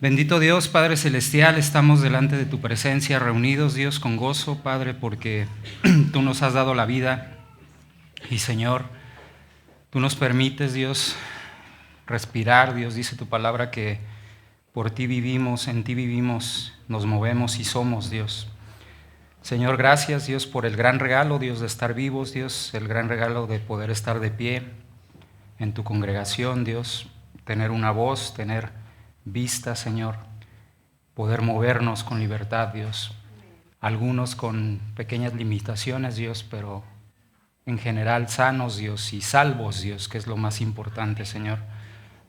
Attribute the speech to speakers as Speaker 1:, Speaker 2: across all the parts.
Speaker 1: Bendito Dios, Padre Celestial, estamos delante de tu presencia, reunidos, Dios, con gozo, Padre, porque tú nos has dado la vida y, Señor, tú nos permites, Dios, respirar. Dios, dice tu palabra que por ti vivimos, en ti vivimos, nos movemos y somos, Dios. Señor, gracias, Dios, por el gran regalo, Dios, de estar vivos, Dios, el gran regalo de poder estar de pie en tu congregación, Dios, tener una voz, tener vista, Señor, poder movernos con libertad, Dios. Algunos con pequeñas limitaciones, Dios, pero en general sanos, Dios, y salvos, Dios, que es lo más importante, Señor.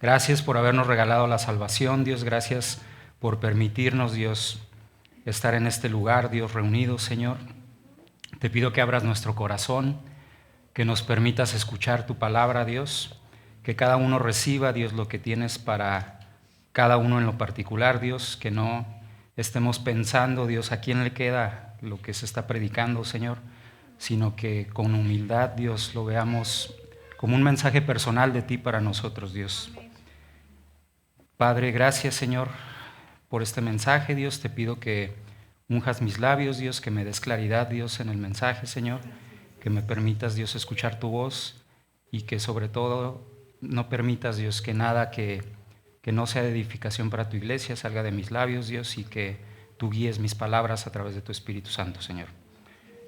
Speaker 1: Gracias por habernos regalado la salvación, Dios. Gracias por permitirnos, Dios, estar en este lugar, Dios, reunidos, Señor. Te pido que abras nuestro corazón, que nos permitas escuchar tu palabra, Dios, que cada uno reciba, Dios, lo que tienes para cada uno en lo particular, Dios, que no estemos pensando, Dios, a quién le queda lo que se está predicando, Señor, sino que con humildad, Dios, lo veamos como un mensaje personal de ti para nosotros, Dios. Padre, gracias, Señor, por este mensaje, Dios. Te pido que unjas mis labios, Dios, que me des claridad, Dios, en el mensaje, Señor, que me permitas, Dios, escuchar tu voz y que sobre todo no permitas, Dios, que nada que no sea de edificación para tu iglesia salga de mis labios, Dios, y que tú guíes mis palabras a través de tu Espíritu Santo, Señor.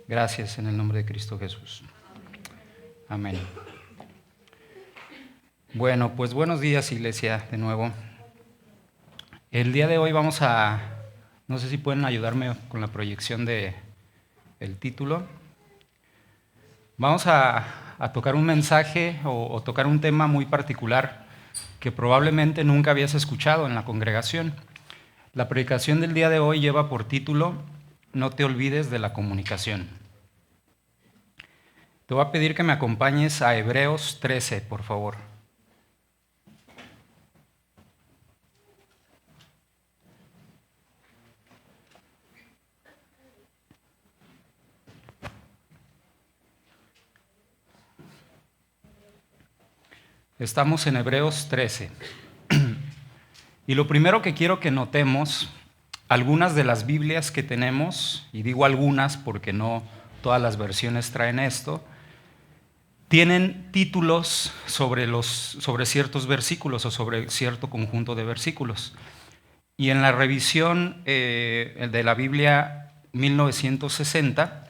Speaker 1: Gracias en el nombre de Cristo Jesús. Amén. Bueno, pues buenos días, iglesia, de nuevo. El día de hoy vamos a, no sé si pueden ayudarme con la proyección del título. Vamos a tocar un mensaje o tocar un tema muy particular que probablemente nunca habías escuchado en la congregación. La predicación del día de hoy lleva por título No te olvides de la comunicación. Te voy a pedir que me acompañes a Hebreos 13, por favor. Estamos en Hebreos 13. Y lo primero que quiero que notemos, algunas de las Biblias que tenemos, y digo algunas porque no todas las versiones traen esto, tienen títulos sobre ciertos versículos o sobre cierto conjunto de versículos. Y en la revisión de la Biblia 1960,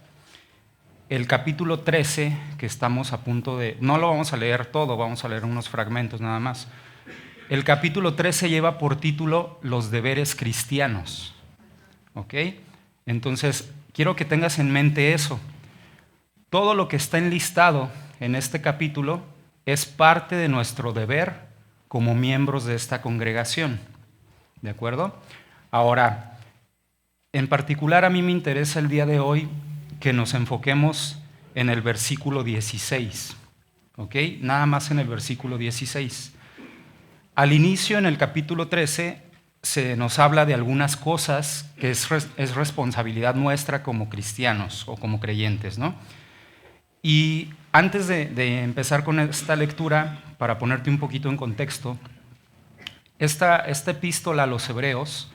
Speaker 1: el capítulo 13, que estamos a punto de... No lo vamos a leer todo, vamos a leer unos fragmentos nada más. El capítulo 13 lleva por título Los deberes cristianos. ¿Ok? Entonces, quiero que tengas en mente eso. Todo lo que está enlistado en este capítulo es parte de nuestro deber como miembros de esta congregación. ¿De acuerdo? Ahora, en particular a mí me interesa el día de hoy que nos enfoquemos en el versículo 16, ¿ok? Nada más en el versículo 16. Al inicio, en el capítulo 13, se nos habla de algunas cosas que es responsabilidad nuestra como cristianos o como creyentes, ¿no? Y antes de empezar con esta lectura, para ponerte un poquito en contexto, esta epístola a los hebreos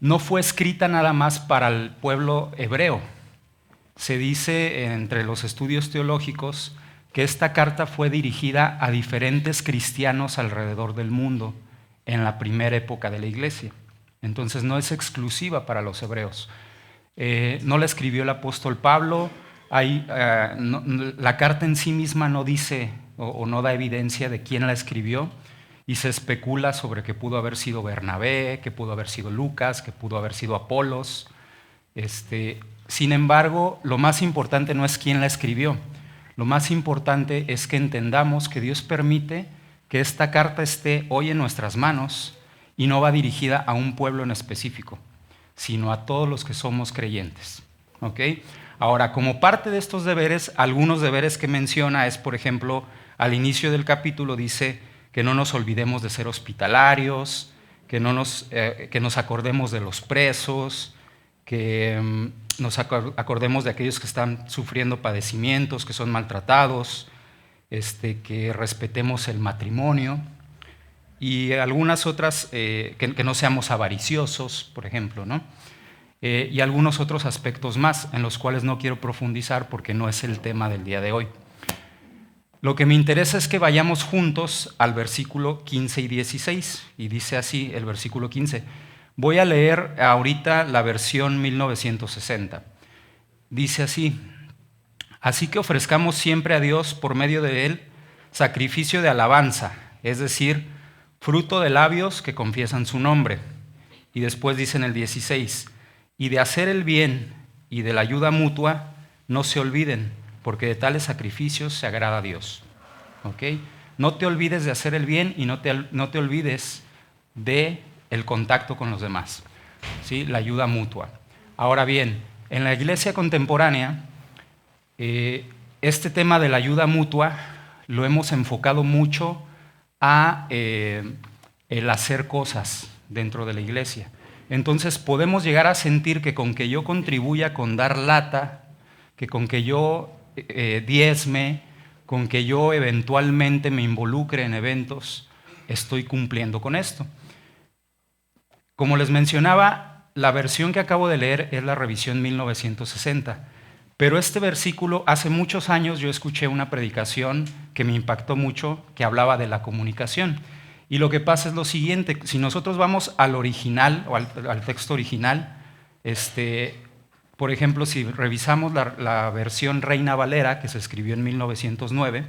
Speaker 1: no fue escrita nada más para el pueblo hebreo. Se dice entre los estudios teológicos que esta carta fue dirigida a diferentes cristianos alrededor del mundo en la primera época de la iglesia. Entonces no es exclusiva para los hebreos. No la escribió el apóstol Pablo. La carta en sí misma no dice o no da evidencia de quién la escribió, y se especula sobre que pudo haber sido Bernabé, que pudo haber sido Lucas, que pudo haber sido Apolos. Sin embargo, lo más importante no es quién la escribió. Lo más importante es que entendamos que Dios permite que esta carta esté hoy en nuestras manos y no va dirigida a un pueblo en específico, sino a todos los que somos creyentes. ¿Ok? Ahora, como parte de estos deberes, algunos deberes que menciona es, por ejemplo, al inicio del capítulo dice que no nos olvidemos de ser hospitalarios, que nos acordemos de los presos, que nos acordemos de aquellos que están sufriendo padecimientos, que son maltratados, que respetemos el matrimonio. y algunas otras, que no seamos avariciosos, por ejemplo, ¿no? Y algunos otros aspectos más en los cuales no quiero profundizar porque no es el tema del día de hoy. Lo que me interesa es que vayamos juntos al versículo 15 y 16, y dice así el versículo 15. Voy a leer ahorita la versión 1960. Dice así: así que ofrezcamos siempre a Dios por medio de Él sacrificio de alabanza, es decir, fruto de labios que confiesan su nombre. Y después dice en el 16, y de hacer el bien y de la ayuda mutua, no se olviden, porque de tales sacrificios se agrada a Dios. ¿Okay? No te olvides de hacer el bien y no te olvides de el contacto con los demás, ¿sí? La ayuda mutua. Ahora bien, en la iglesia contemporánea, este tema de la ayuda mutua lo hemos enfocado mucho a el hacer cosas dentro de la iglesia. Entonces podemos llegar a sentir que con que yo contribuya con dar lata, que con que yo diezme, con que yo eventualmente me involucre en eventos, estoy cumpliendo con esto. Como les mencionaba, la versión que acabo de leer es la revisión 1960, pero este versículo, hace muchos años yo escuché una predicación que me impactó mucho, que hablaba de la comunicación. Y lo que pasa es lo siguiente: si nosotros vamos al original o al texto original, por ejemplo, si revisamos la versión Reina Valera, que se escribió en 1909,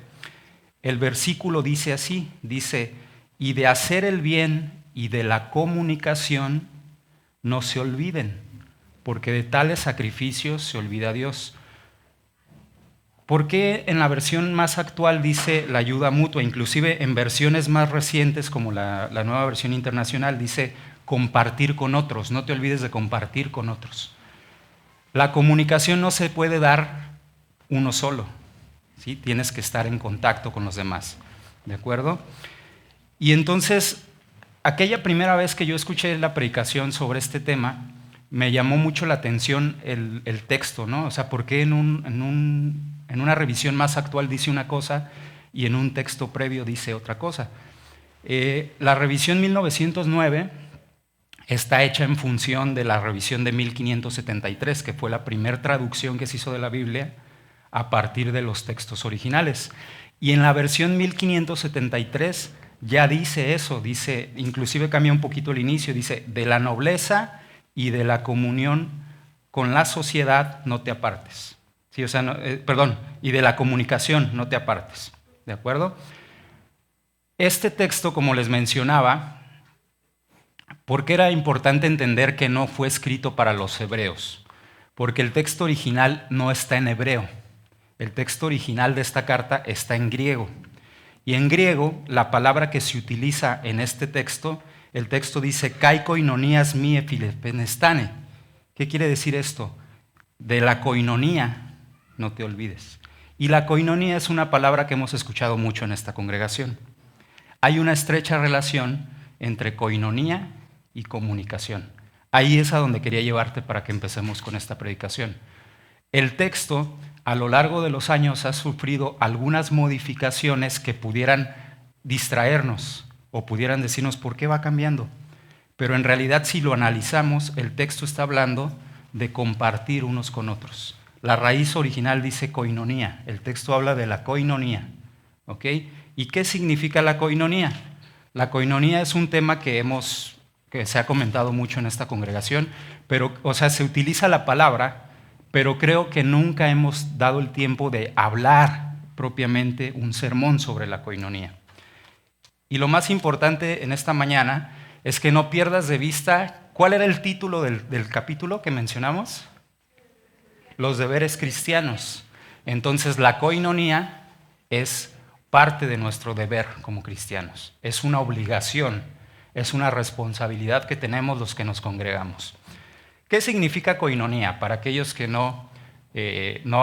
Speaker 1: el versículo dice así, dice, y de hacer el bien y de la comunicación no se olviden, porque de tales sacrificios se olvida Dios. ¿Por qué en la versión más actual dice la ayuda mutua? Inclusive en versiones más recientes, como la nueva versión internacional, dice compartir con otros. No te olvides de compartir con otros. La comunicación no se puede dar uno solo, ¿sí? Tienes que estar en contacto con los demás, ¿de acuerdo? Y entonces, aquella primera vez que yo escuché la predicación sobre este tema, me llamó mucho la atención el texto, ¿no? O sea, ¿por qué en una revisión más actual dice una cosa y en un texto previo dice otra cosa? La revisión 1909 está hecha en función de la revisión de 1573, que fue la primera traducción que se hizo de la Biblia a partir de los textos originales. Y en la versión 1573 ya dice eso, dice, inclusive cambia un poquito el inicio, dice, de la nobleza y de la comunión con la sociedad no te apartes. Sí, o sea, y de la comunicación no te apartes. ¿De acuerdo? Este texto, como les mencionaba, ¿por qué era importante entender que no fue escrito para los hebreos? Porque el texto original no está en hebreo. El texto original de esta carta está en griego. Y en griego, la palabra que se utiliza en este texto, el texto dice kai koinonias mie philepenestane. ¿Qué quiere decir esto? De la koinonía, no te olvides. Y la koinonía es una palabra que hemos escuchado mucho en esta congregación. Hay una estrecha relación entre koinonía y comunicación. Ahí es a donde quería llevarte para que empecemos con esta predicación. El texto, a lo largo de los años, ha sufrido algunas modificaciones que pudieran distraernos o pudieran decirnos por qué va cambiando. Pero en realidad, si lo analizamos, el texto está hablando de compartir unos con otros. La raíz original dice koinonía. El texto habla de la koinonía. ¿Ok? ¿Y qué significa la koinonía? La koinonía es un tema que se ha comentado mucho en esta congregación, pero, o sea, se utiliza la palabra, pero creo que nunca hemos dado el tiempo de hablar propiamente un sermón sobre la koinonía. Y lo más importante en esta mañana es que no pierdas de vista, ¿cuál era el título del capítulo que mencionamos? Los deberes cristianos. Entonces la koinonía es parte de nuestro deber como cristianos. Es una obligación, es una responsabilidad que tenemos los que nos congregamos. ¿Qué significa koinonía? Para aquellos que no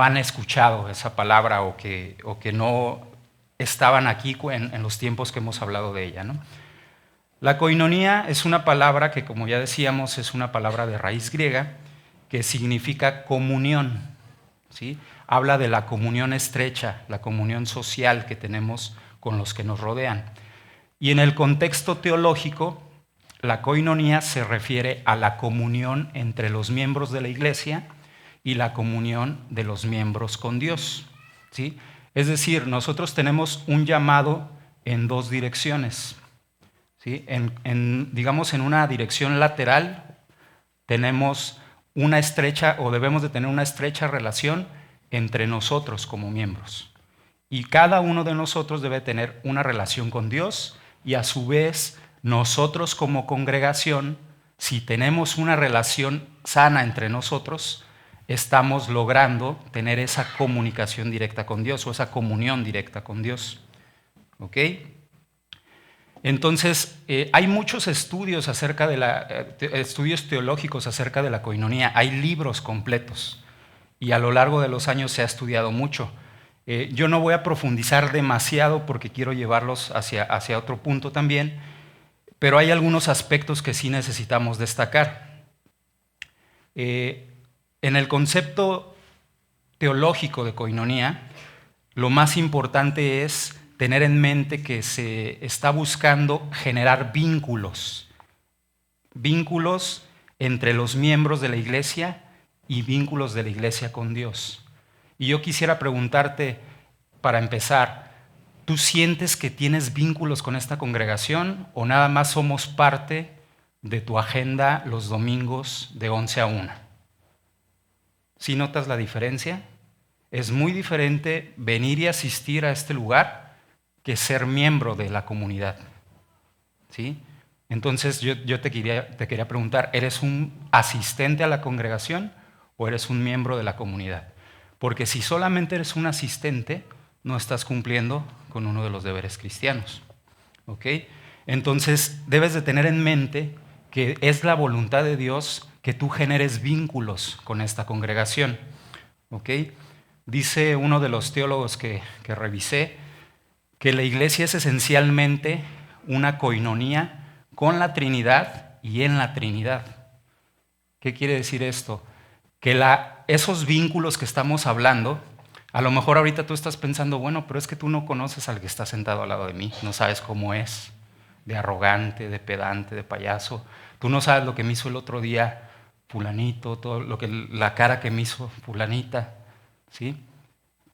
Speaker 1: han escuchado esa palabra o que no estaban aquí en los tiempos que hemos hablado de ella, ¿no? La koinonía es una palabra que, como ya decíamos, es una palabra de raíz griega que significa comunión, ¿sí? Habla de la comunión estrecha, la comunión social que tenemos con los que nos rodean. Y en el contexto teológico, la coinonía se refiere a la comunión entre los miembros de la iglesia y la comunión de los miembros con Dios, ¿sí? Es decir, nosotros tenemos un llamado en dos direcciones, ¿sí? Digamos, en una dirección lateral tenemos una estrecha, o debemos de tener una estrecha relación entre nosotros como miembros. Y cada uno de nosotros debe tener una relación con Dios, y a su vez nosotros como congregación, si tenemos una relación sana entre nosotros, estamos logrando tener esa comunicación directa con Dios o esa comunión directa con Dios. ¿Ok? Entonces, hay muchos estudios estudios teológicos acerca de la coinonía. Hay libros completos y a lo largo de los años se ha estudiado mucho. Yo no voy a profundizar demasiado porque quiero llevarlos hacia otro punto también, pero hay algunos aspectos que sí necesitamos destacar. En el concepto teológico de coinonía, lo más importante es tener en mente que se está buscando generar vínculos entre los miembros de la iglesia y vínculos de la iglesia con Dios. Y yo quisiera preguntarte, para empezar, ¿tú sientes que tienes vínculos con esta congregación o nada más somos parte de tu agenda los domingos de 11 a 1? ¿Sí notas la diferencia? Es muy diferente venir y asistir a este lugar que ser miembro de la comunidad, ¿sí? Entonces yo te quería preguntar, ¿eres un asistente a la congregación o eres un miembro de la comunidad? Porque si solamente eres un asistente, no estás cumpliendo con uno de los deberes cristianos, ¿ok? Entonces debes de tener en mente que es la voluntad de Dios que tú generes vínculos con esta congregación, ¿ok? Dice uno de los teólogos que revisé que la iglesia es esencialmente una coinonía con la Trinidad y en la Trinidad. ¿Qué quiere decir esto? Que esos vínculos que estamos hablando, a lo mejor ahorita tú estás pensando, bueno, pero es que tú no conoces al que está sentado al lado de mí, no sabes cómo es, de arrogante, de pedante, de payaso. Tú no sabes lo que me hizo el otro día fulanito, la cara que me hizo fulanita, ¿sí?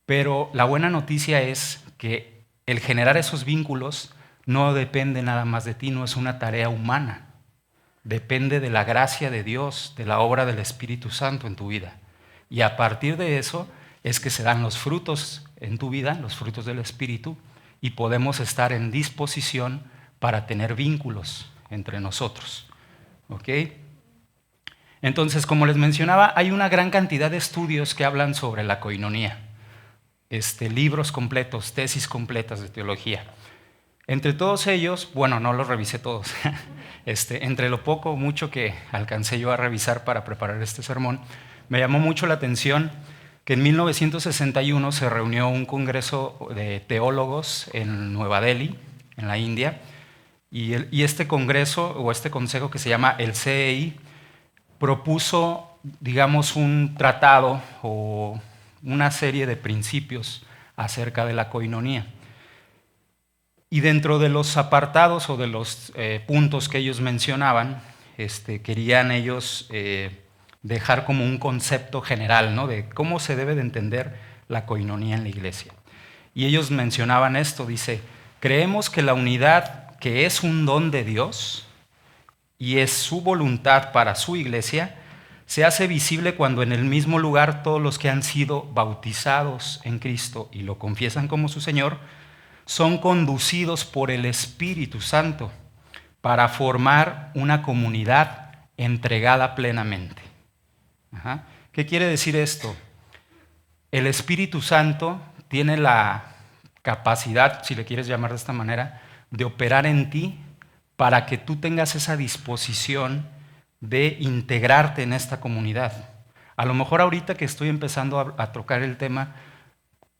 Speaker 1: Pero la buena noticia es que el generar esos vínculos no depende nada más de ti, no es una tarea humana. Depende de la gracia de Dios, de la obra del Espíritu Santo en tu vida. Y a partir de eso es que se dan los frutos en tu vida, los frutos del Espíritu, y podemos estar en disposición para tener vínculos entre nosotros. ¿Ok? Entonces, como les mencionaba, hay una gran cantidad de estudios que hablan sobre la coinonía. Libros completos, tesis completas de teología. Entre todos ellos, bueno, no los revisé todos, entre lo poco o mucho que alcancé yo a revisar para preparar este sermón, me llamó mucho la atención que en 1961 se reunió un congreso de teólogos en Nueva Delhi, en la India, y este congreso o este consejo que se llama el CEI propuso, digamos, un tratado o una serie de principios acerca de la coinonía. Y dentro de los apartados o de los puntos que ellos mencionaban, querían ellos dejar como un concepto general, ¿no?, de cómo se debe de entender la coinonía en la iglesia. Y ellos mencionaban esto, dice, creemos que la unidad, que es un don de Dios y es su voluntad para su iglesia, se hace visible cuando en el mismo lugar todos los que han sido bautizados en Cristo y lo confiesan como su Señor, son conducidos por el Espíritu Santo para formar una comunidad entregada plenamente. Ajá. ¿Qué quiere decir esto? El Espíritu Santo tiene la capacidad, si le quieres llamar de esta manera, de operar en ti para que tú tengas esa disposición de integrarte en esta comunidad. A lo mejor ahorita que estoy empezando a tocar el tema,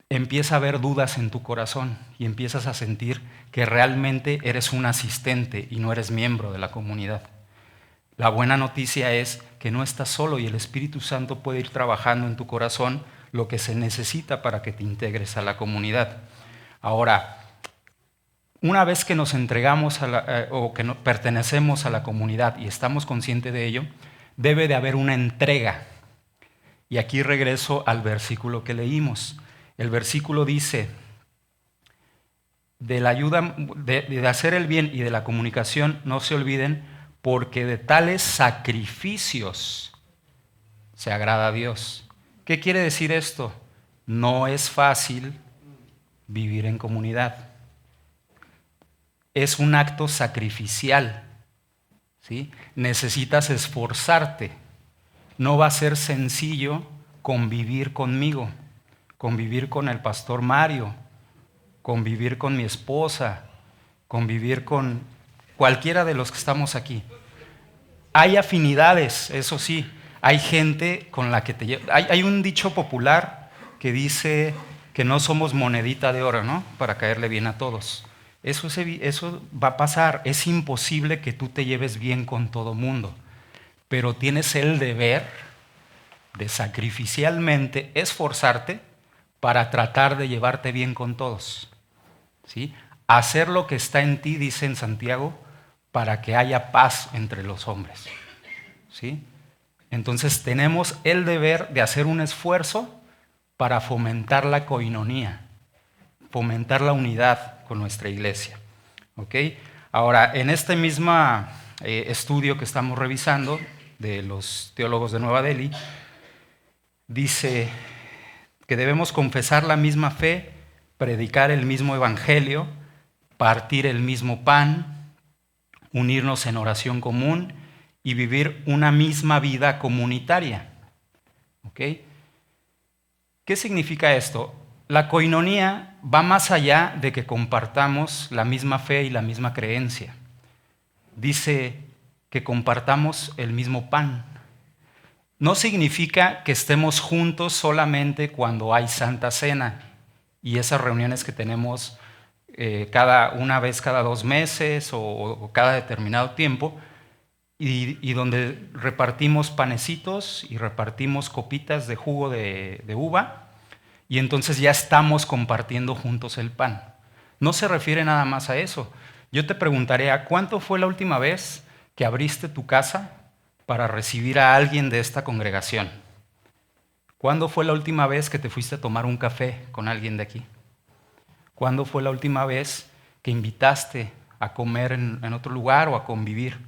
Speaker 1: empieza a haber dudas en tu corazón y empiezas a sentir que realmente eres un asistente y no eres miembro de la comunidad. La buena noticia es que no estás solo y el Espíritu Santo puede ir trabajando en tu corazón lo que se necesita para que te integres a la comunidad. Ahora, Una vez que nos entregamos o que pertenecemos a la comunidad y estamos conscientes de ello, debe de haber una entrega. Y aquí regreso al versículo que leímos. El versículo dice, de la ayuda, de hacer el bien y de la comunicación, no se olviden, porque de tales sacrificios se agrada a Dios. ¿Qué quiere decir esto? No es fácil vivir en comunidad. Es un acto sacrificial, ¿sí? Necesitas esforzarte. No va a ser sencillo convivir conmigo, convivir con el pastor Mario, convivir con mi esposa, convivir con cualquiera de los que estamos aquí. Hay afinidades, eso sí. Hay gente con la que te llevas. Hay un dicho popular que dice que no somos monedita de oro, ¿no? Para caerle bien a todos. Eso va a pasar. Es imposible que tú te lleves bien con todo mundo. Pero tienes el deber de sacrificialmente esforzarte para tratar de llevarte bien con todos. ¿Sí? Hacer lo que está en ti, dice en Santiago, para que haya paz entre los hombres. ¿Sí? Entonces tenemos el deber de hacer un esfuerzo para fomentar la coinonía, fomentar la unidad con nuestra iglesia. ¿Ok? Ahora, en este mismo estudio que estamos revisando de los teólogos de Nueva Delhi, dice que debemos confesar la misma fe, predicar el mismo evangelio, partir el mismo pan, unirnos en oración común y vivir una misma vida comunitaria. ¿Ok? ¿Qué significa esto? La coinonía va más allá de que compartamos la misma fe y la misma creencia. Dice que compartamos el mismo pan. No significa que estemos juntos solamente cuando hay Santa Cena y esas reuniones que tenemos una vez cada 2 meses o cada determinado tiempo y donde repartimos panecitos y repartimos copitas de jugo de uva y entonces ya estamos compartiendo juntos el pan. No se refiere nada más a eso. Yo te preguntaré, ¿a cuánto fue la última vez que abriste tu casa para recibir a alguien de esta congregación? ¿Cuándo fue la última vez que te fuiste a tomar un café con alguien de aquí? ¿Cuándo fue la última vez que invitaste a comer en otro lugar o a convivir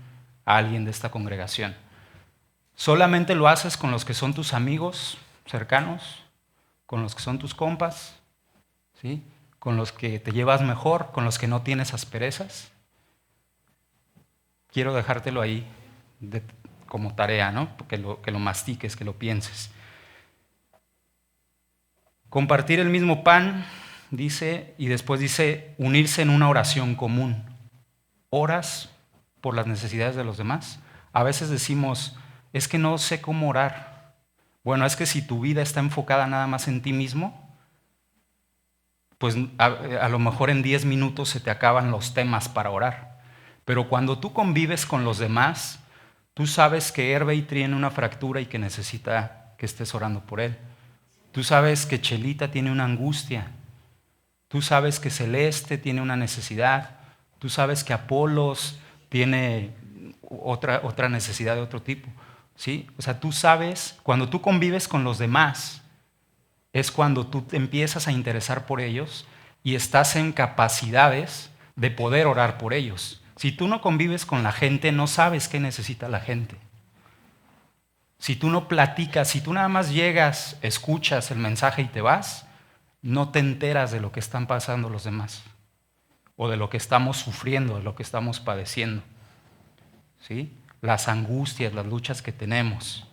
Speaker 1: a alguien de esta congregación? ¿Solamente lo haces con los que son tus amigos cercanos? ¿Con los que son tus compas? ¿Sí? ¿Con los que te llevas mejor? ¿Con los que no tienes asperezas? Quiero dejártelo ahí como tarea, ¿no? Que lo mastiques, que lo pienses. Compartir el mismo pan, dice, y después dice unirse en una oración común. ¿Oras por las necesidades de los demás? A veces decimos, es que no sé cómo orar. Bueno, es que si tu vida está enfocada nada más en ti mismo, pues a lo mejor en 10 minutos se te acaban los temas para orar. Pero cuando tú convives con los demás, tú sabes que Hervey tiene una fractura y que necesita que estés orando por él. Tú sabes que Chelita tiene una angustia. Tú sabes que Celeste tiene una necesidad. Tú sabes que Apolos tiene otra necesidad de otro tipo. ¿Sí? O sea, tú sabes, cuando tú convives con los demás, es cuando tú te empiezas a interesar por ellos y estás en capacidades de poder orar por ellos. Si tú no convives con la gente, no sabes qué necesita la gente. Si tú no platicas, si tú nada más llegas, escuchas el mensaje y te vas, no te enteras de lo que están pasando los demás o de lo que estamos sufriendo, de lo que estamos padeciendo. ¿Sí? Las angustias, las luchas que tenemos.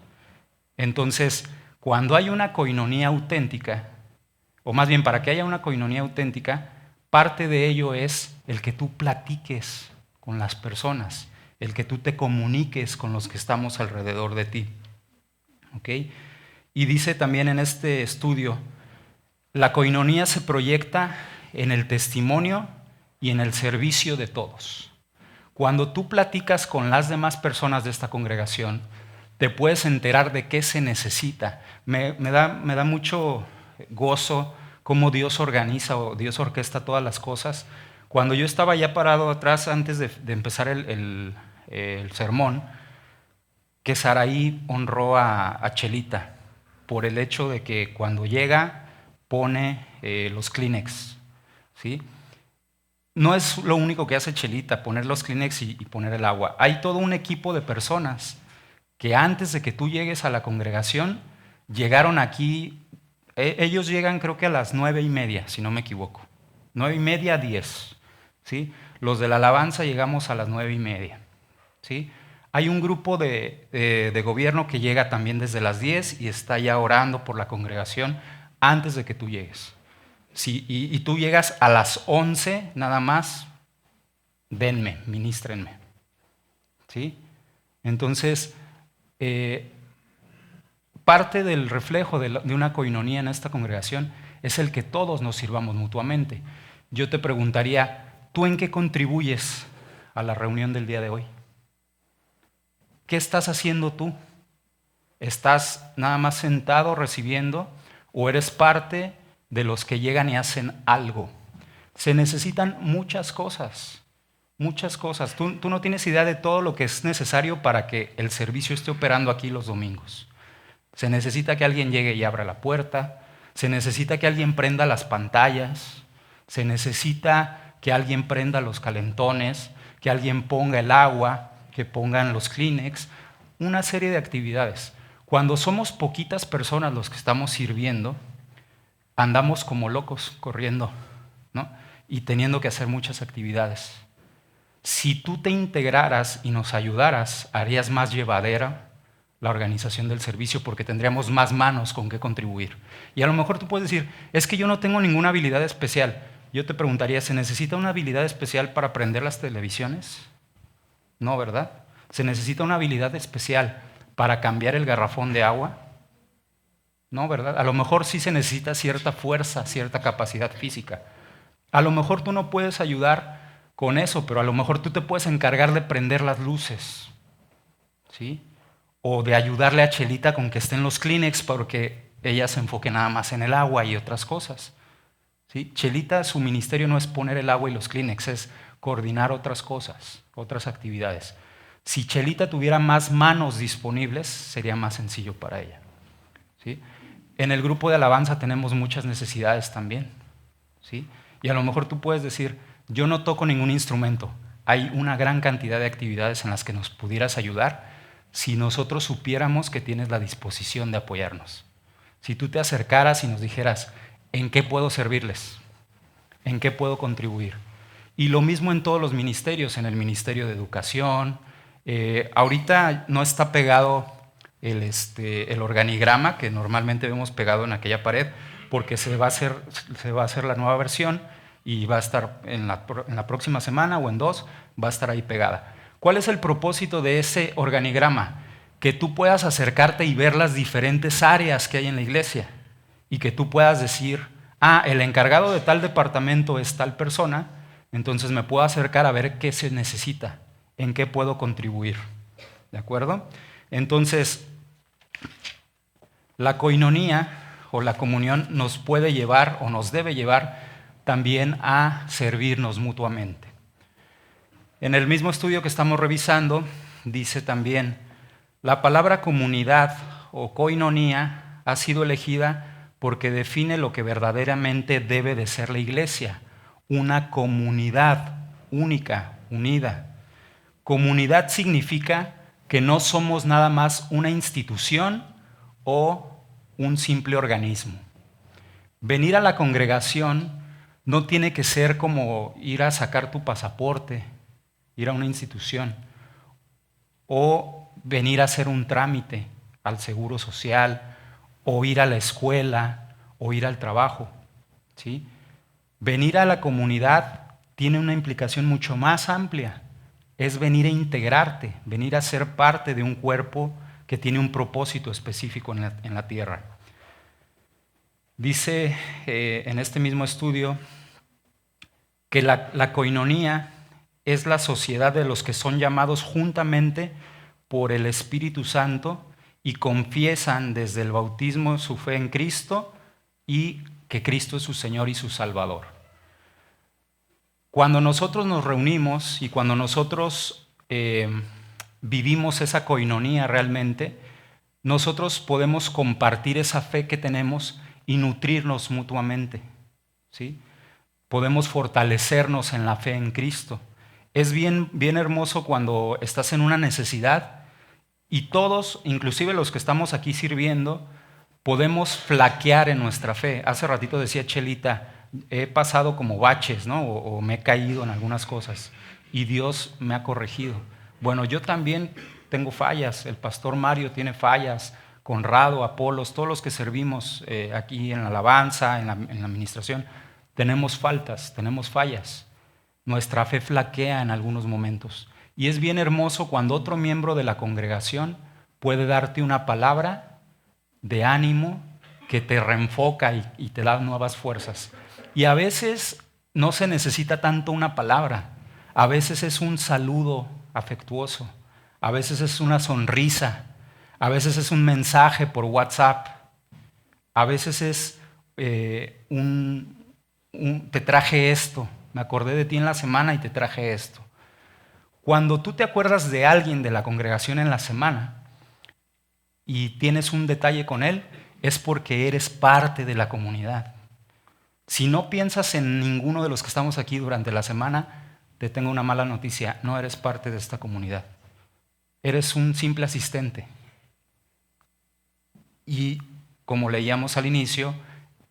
Speaker 1: Entonces, cuando hay una coinonía auténtica, o más bien para que haya una coinonía auténtica, parte de ello es el que tú platiques con las personas, el que tú te comuniques con los que estamos alrededor de ti. ¿Ok? Y dice también en este estudio, la coinonía se proyecta en el testimonio y en el servicio de todos. Cuando tú platicas con las demás personas de esta congregación, te puedes enterar de qué se necesita. Me da mucho gozo cómo Dios organiza o Dios orquesta todas las cosas. Cuando yo estaba ya parado atrás antes de empezar el sermón, que Saraí honró a Chelita por el hecho de que cuando llega pone los Kleenex, ¿sí? No es lo único que hace Chelita, poner los Kleenex y poner el agua. Hay todo un equipo de personas que antes de que tú llegues a la congregación, llegaron aquí, ellos llegan creo que a las 9:30, si no me equivoco. 9:30, 10, ¿sí? Los de la alabanza llegamos a las 9:30, ¿sí? Hay un grupo de gobierno que llega también desde las 10 y está ya orando por la congregación antes de que tú llegues. Sí, y tú llegas a las 11 nada más, denme, ministrenme, ¿sí? Entonces, parte del reflejo de una coinonía en esta congregación es el que todos nos sirvamos mutuamente. Yo te preguntaría, ¿tú en qué contribuyes a la reunión del día de hoy? ¿Qué estás haciendo tú? ¿Estás nada más sentado recibiendo o eres parte de los que llegan y hacen algo? Se necesitan muchas cosas, muchas cosas. Tú no tienes idea de todo lo que es necesario para que el servicio esté operando aquí los domingos. Se necesita que alguien llegue y abra la puerta, se necesita que alguien prenda las pantallas, se necesita que alguien prenda los calentones, que alguien ponga el agua, que pongan los Kleenex, una serie de actividades. Cuando somos poquitas personas los que estamos sirviendo, andamos como locos corriendo, ¿no? Y teniendo que hacer muchas actividades. Si tú te integraras y nos ayudaras, harías más llevadera la organización del servicio porque tendríamos más manos con qué contribuir. Y a lo mejor tú puedes decir, es que yo no tengo ninguna habilidad especial. Yo te preguntaría, ¿se necesita una habilidad especial para prender las televisiones? No, ¿verdad? ¿Se necesita una habilidad especial para cambiar el garrafón de agua? No, ¿verdad? A lo mejor sí se necesita cierta fuerza, cierta capacidad física. A lo mejor tú no puedes ayudar con eso, pero a lo mejor tú te puedes encargar de prender las luces, ¿sí? O de ayudarle a Chelita con que estén los Kleenex porque ella se enfoque nada más en el agua y otras cosas, ¿sí? Chelita, su ministerio no es poner el agua y los Kleenex, es coordinar otras cosas, otras actividades. Si Chelita tuviera más manos disponibles, sería más sencillo para ella, ¿sí? En el grupo de alabanza tenemos muchas necesidades también, ¿sí? Y a lo mejor tú puedes decir, yo no toco ningún instrumento. Hay una gran cantidad de actividades en las que nos pudieras ayudar si nosotros supiéramos que tienes la disposición de apoyarnos. Si tú te acercaras y nos dijeras, ¿en qué puedo servirles? ¿En qué puedo contribuir? Y lo mismo en todos los ministerios, en el Ministerio de Educación. Ahorita no está pegado el organigrama que normalmente vemos pegado en aquella pared, porque se va a hacer la nueva versión y va a estar en la próxima semana o en 2, va a estar ahí pegada. ¿Cuál es el propósito de ese organigrama? Que tú puedas acercarte y ver las diferentes áreas que hay en la iglesia y que tú puedas decir, el encargado de tal departamento es tal persona, entonces me puedo acercar a ver qué se necesita, en qué puedo contribuir. ¿De acuerdo? Entonces, la coinonía o la comunión nos puede llevar o nos debe llevar también a servirnos mutuamente. En el mismo estudio que estamos revisando, dice también, la palabra comunidad o coinonía ha sido elegida porque define lo que verdaderamente debe de ser la iglesia, una comunidad única, unida. Comunidad significa que no somos nada más una institución o un simple organismo. Venir a la congregación no tiene que ser como ir a sacar tu pasaporte, ir a una institución, o venir a hacer un trámite al seguro social, o ir a la escuela, o ir al trabajo, ¿sí? Venir a la comunidad tiene una implicación mucho más amplia. Es venir a integrarte, venir a ser parte de un cuerpo que tiene un propósito específico en la tierra. Dice en este mismo estudio que la coinonía es la sociedad de los que son llamados juntamente por el Espíritu Santo y confiesan desde el bautismo su fe en Cristo y que Cristo es su Señor y su Salvador. Cuando nosotros nos reunimos y cuando nosotros vivimos esa coinonía realmente, nosotros podemos compartir esa fe que tenemos y nutrirnos mutuamente, ¿sí? Podemos fortalecernos en la fe en Cristo. Es bien hermoso cuando estás en una necesidad y todos, inclusive los que estamos aquí sirviendo, podemos flaquear en nuestra fe. Hace ratito decía Chelita, he pasado como baches, ¿no? O me he caído en algunas cosas y Dios me ha corregido. Bueno, yo también tengo fallas, el pastor Mario tiene fallas, Conrado, Apolos, todos los que servimos aquí en la alabanza, en la administración, tenemos faltas, tenemos fallas. Nuestra fe flaquea en algunos momentos. Y es bien hermoso cuando otro miembro de la congregación puede darte una palabra de ánimo que te reenfoca y te da nuevas fuerzas. Y a veces no se necesita tanto una palabra, a veces es un saludo afectuoso, a veces es una sonrisa, a veces es un mensaje por WhatsApp, a veces es te traje esto, me acordé de ti en la semana y te traje esto. Cuando tú te acuerdas de alguien de la congregación en la semana y tienes un detalle con él, es porque eres parte de la comunidad. Si no piensas en ninguno de los que estamos aquí durante la semana, te tengo una mala noticia, no eres parte de esta comunidad. Eres un simple asistente. Y como leíamos al inicio,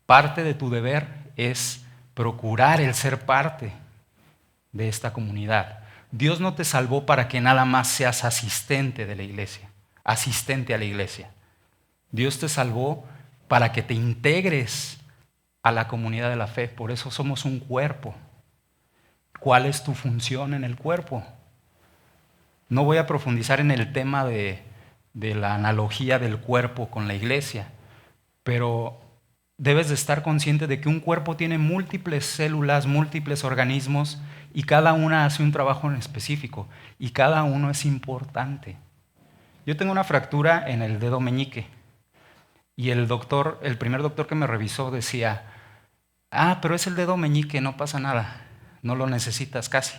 Speaker 1: parte de tu deber es procurar el ser parte de esta comunidad. Dios no te salvó para que nada más seas asistente de la iglesia, asistente a la iglesia. Dios te salvó para que te integres a la comunidad de la fe. Por eso somos un cuerpo. ¿Cuál es tu función en el cuerpo? No voy a profundizar en el tema de la analogía del cuerpo con la iglesia, pero debes de estar consciente de que un cuerpo tiene múltiples células, múltiples organismos y cada una hace un trabajo en específico y cada uno es importante. Yo tengo una fractura en el dedo meñique y el primer doctor que me revisó decía, pero es el dedo meñique, no pasa nada, no lo necesitas casi,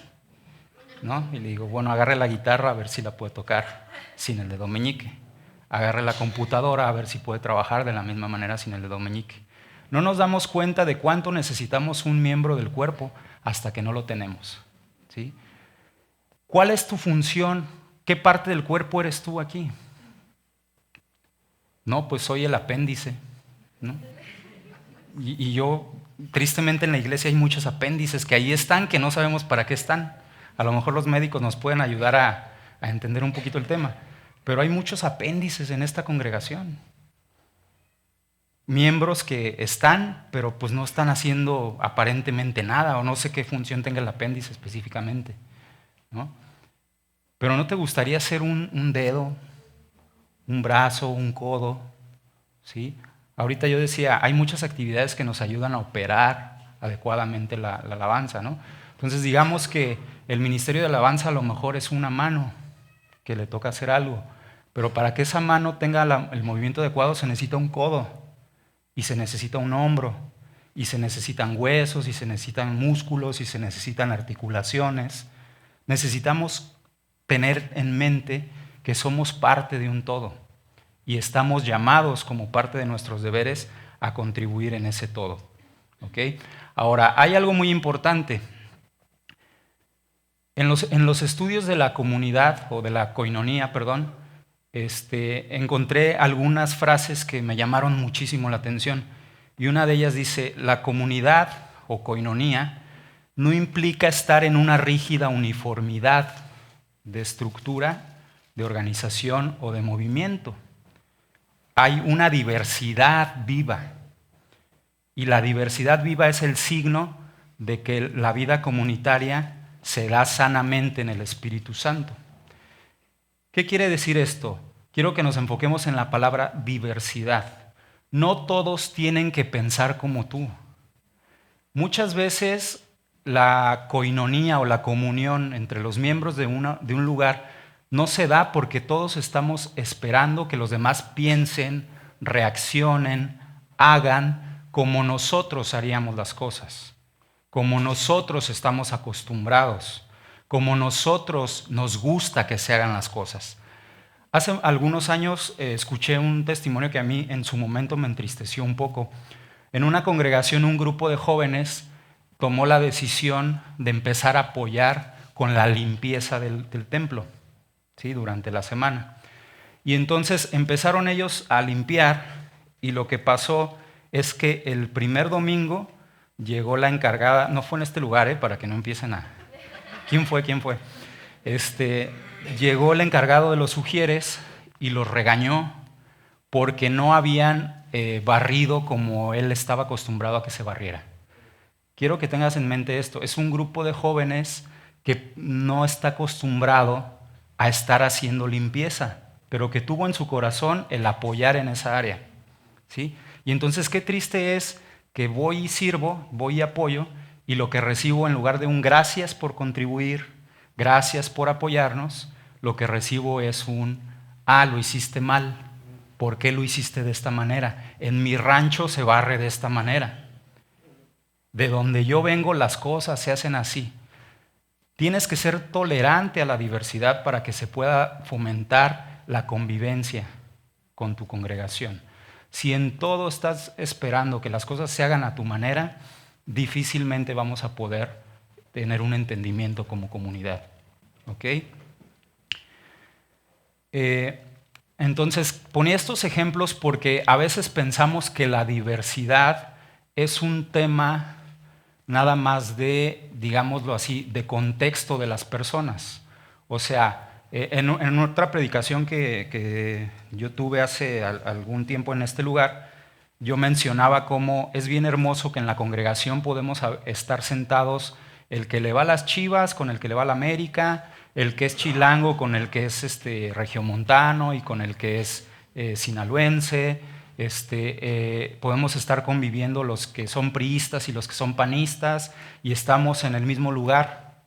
Speaker 1: ¿no? Y le digo, bueno, agarre la guitarra a ver si la puede tocar sin el dedo meñique. Agarre la computadora a ver si puede trabajar de la misma manera sin el dedo meñique. No nos damos cuenta de cuánto necesitamos un miembro del cuerpo hasta que no lo tenemos, ¿sí? ¿Cuál es tu función? ¿Qué parte del cuerpo eres tú aquí? No, pues soy el apéndice, ¿no? Y yo, tristemente en la iglesia hay muchos apéndices que ahí están, que no sabemos para qué están. A lo mejor los médicos nos pueden ayudar a entender un poquito el tema, pero hay muchos apéndices en esta congregación. Miembros que están, pero pues no están haciendo aparentemente nada, o no sé qué función tenga el apéndice específicamente, ¿no? Pero ¿no te gustaría ser un dedo, un brazo, un codo? ¿Sí? Ahorita yo decía, hay muchas actividades que nos ayudan a operar adecuadamente la alabanza, ¿no? Entonces digamos que el ministerio de alabanza a lo mejor es una mano que le toca hacer algo, pero para que esa mano tenga el movimiento adecuado se necesita un codo, y se necesita un hombro, y se necesitan huesos, y se necesitan músculos, y se necesitan articulaciones. Necesitamos tener en mente que somos parte de un todo, y estamos llamados como parte de nuestros deberes a contribuir en ese todo. ¿Okay? Ahora, hay algo muy importante. En los estudios de la comunidad, o de la coinonía, perdón, encontré algunas frases que me llamaron muchísimo la atención. Y una de ellas dice, la comunidad o coinonía no implica estar en una rígida uniformidad de estructura, de organización o de movimiento. Hay una diversidad viva. Y la diversidad viva es el signo de que la vida comunitaria se da sanamente en el Espíritu Santo. ¿Qué quiere decir esto? Quiero que nos enfoquemos en la palabra diversidad. No todos tienen que pensar como tú. Muchas veces la coinonía o la comunión entre los miembros de un lugar no se da porque todos estamos esperando que los demás piensen, reaccionen, hagan como nosotros haríamos las cosas. como nosotros estamos acostumbrados, como nosotros nos gusta que se hagan las cosas. Hace algunos años escuché un testimonio que a mí en su momento me entristeció un poco. En una congregación, un grupo de jóvenes tomó la decisión de empezar a apoyar con la limpieza del templo, ¿sí? Durante la semana. Y entonces empezaron ellos a limpiar y lo que pasó es que el primer domingo llegó la encargada, no fue en este lugar, para que no empiecen a... ¿Quién fue? Llegó el encargado de los ujieres y los regañó porque no habían barrido como él estaba acostumbrado a que se barriera. Quiero que tengas en mente esto, es un grupo de jóvenes que no está acostumbrado a estar haciendo limpieza, pero que tuvo en su corazón el apoyar en esa área, ¿sí? Y entonces qué triste es que voy y sirvo, voy y apoyo, y lo que recibo en lugar de un gracias por contribuir, gracias por apoyarnos, lo que recibo es un, lo hiciste mal, ¿por qué lo hiciste de esta manera? En mi rancho se barre de esta manera. De donde yo vengo las cosas se hacen así. Tienes que ser tolerante a la diversidad para que se pueda fomentar la convivencia con tu congregación. Si en todo estás esperando que las cosas se hagan a tu manera, difícilmente vamos a poder tener un entendimiento como comunidad. ¿Ok? Entonces, ponía estos ejemplos porque a veces pensamos que la diversidad es un tema nada más de, digámoslo así, de contexto de las personas. O sea, en otra predicación que yo tuve hace algún tiempo en este lugar, yo mencionaba cómo es bien hermoso que en la congregación podemos estar sentados el que le va a las Chivas con el que le va a la América, el que es chilango con el que es regiomontano y con el que es sinaloense. Podemos estar conviviendo los que son priistas y los que son panistas y estamos en el mismo lugar,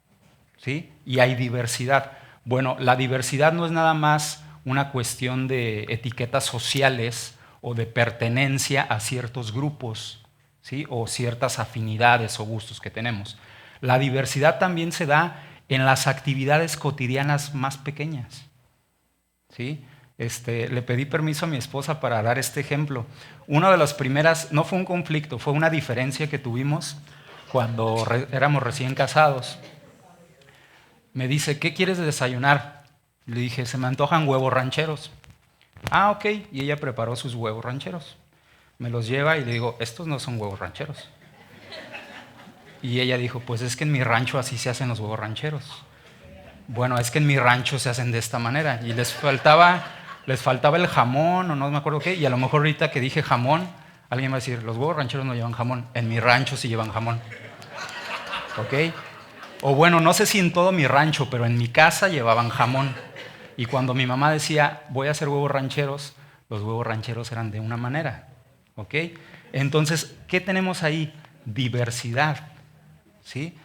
Speaker 1: ¿sí? Y hay diversidad. Bueno, la diversidad no es nada más una cuestión de etiquetas sociales o de pertenencia a ciertos grupos, ¿sí? O ciertas afinidades o gustos que tenemos. La diversidad también se da en las actividades cotidianas más pequeñas, ¿sí? Le pedí permiso a mi esposa para dar este ejemplo. Una de las primeras, no fue un conflicto, fue una diferencia que tuvimos cuando éramos recién casados. Me dice, ¿qué quieres de desayunar? Le dije, se me antojan huevos rancheros. Ok, y ella preparó sus huevos rancheros. Me los lleva y le digo, estos no son huevos rancheros. Y ella dijo, pues es que en mi rancho así se hacen los huevos rancheros. Bueno, es que en mi rancho se hacen de esta manera. Y les faltaba el jamón o no me acuerdo qué, y a lo mejor ahorita que dije jamón, alguien va a decir, los huevos rancheros no llevan jamón, en mi rancho sí llevan jamón. ¿Ok? O bueno, no sé si en todo mi rancho, pero en mi casa llevaban jamón. Y cuando mi mamá decía, voy a hacer huevos rancheros, los huevos rancheros eran de una manera. ¿Ok? Entonces, ¿qué tenemos ahí? Diversidad. ¿Sí?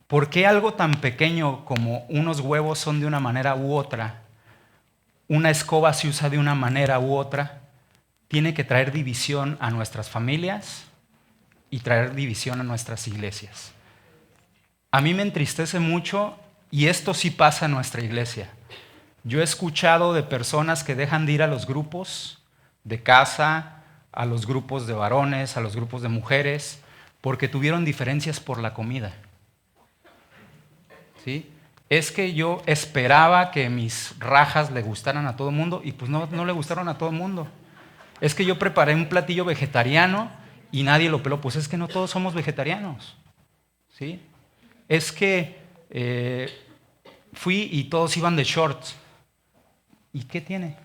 Speaker 1: ¿Por qué algo tan pequeño como unos huevos son de una manera u otra? Una escoba se usa de una manera u otra, tiene que traer división a nuestras familias y traer división a nuestras iglesias. A mí me entristece mucho, y esto sí pasa en nuestra iglesia. Yo he escuchado de personas que dejan de ir a los grupos de casa, a los grupos de varones, a los grupos de mujeres, porque tuvieron diferencias por la comida. ¿Sí? Es que yo esperaba que mis rajas le gustaran a todo el mundo y pues no le gustaron a todo el mundo. Es que yo preparé un platillo vegetariano y nadie lo peló. Pues es que no todos somos vegetarianos, ¿sí? Es que fui y todos iban de shorts. ¿Y qué tiene?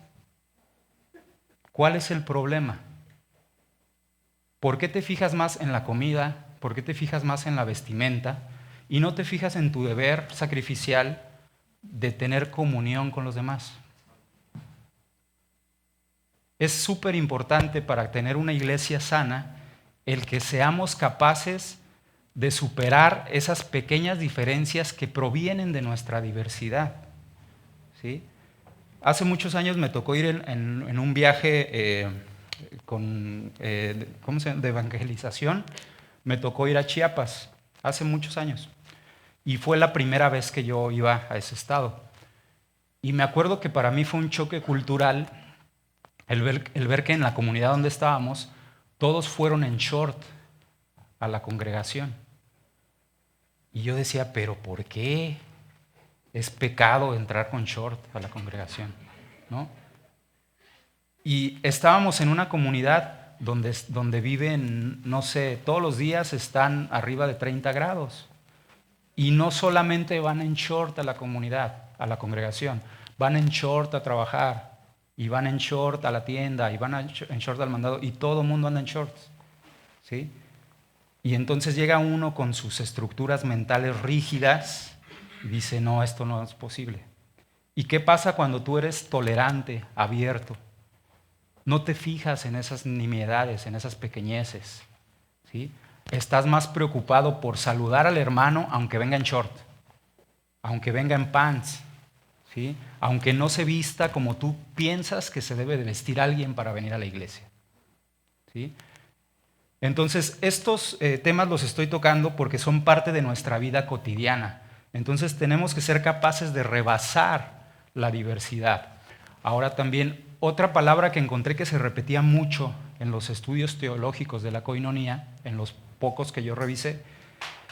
Speaker 1: ¿Cuál es el problema? ¿Por qué te fijas más en la comida? ¿Por qué te fijas más en la vestimenta? Y no te fijas en tu deber sacrificial de tener comunión con los demás. Es súper importante para tener una iglesia sana el que seamos capaces de superar esas pequeñas diferencias que provienen de nuestra diversidad. ¿Sí? Hace muchos años me tocó ir en un viaje ¿cómo se llama? De evangelización. Me tocó ir a Chiapas. hace muchos años. Y fue la primera vez que yo iba a ese estado. Y me acuerdo que para mí fue un choque cultural el ver que en la comunidad donde estábamos, todos fueron en short a la congregación. Y yo decía, ¿pero por qué es pecado entrar con short a la congregación? ¿No? Y estábamos en una comunidad donde viven, no sé, todos los días están arriba de 30 grados. Y no solamente van en short a la comunidad, a la congregación, van en short a trabajar, y van en short a la tienda, y van en short al mandado, y todo el mundo anda en shorts, ¿sí? Y entonces llega uno con sus estructuras mentales rígidas y dice, no, esto no es posible. ¿Y qué pasa cuando tú eres tolerante, abierto? No te fijas en esas nimiedades, en esas pequeñeces, ¿sí? Estás más preocupado por saludar al hermano aunque venga en short, aunque venga en pants, ¿sí? Aunque no se vista como tú piensas que se debe de vestir alguien para venir a la iglesia, ¿sí? Entonces, estos temas los estoy tocando porque son parte de nuestra vida cotidiana. Entonces, tenemos que ser capaces de rebasar la diversidad. Ahora también, otra palabra que encontré que se repetía mucho en los estudios teológicos de la coinonía, en los pocos que yo revisé,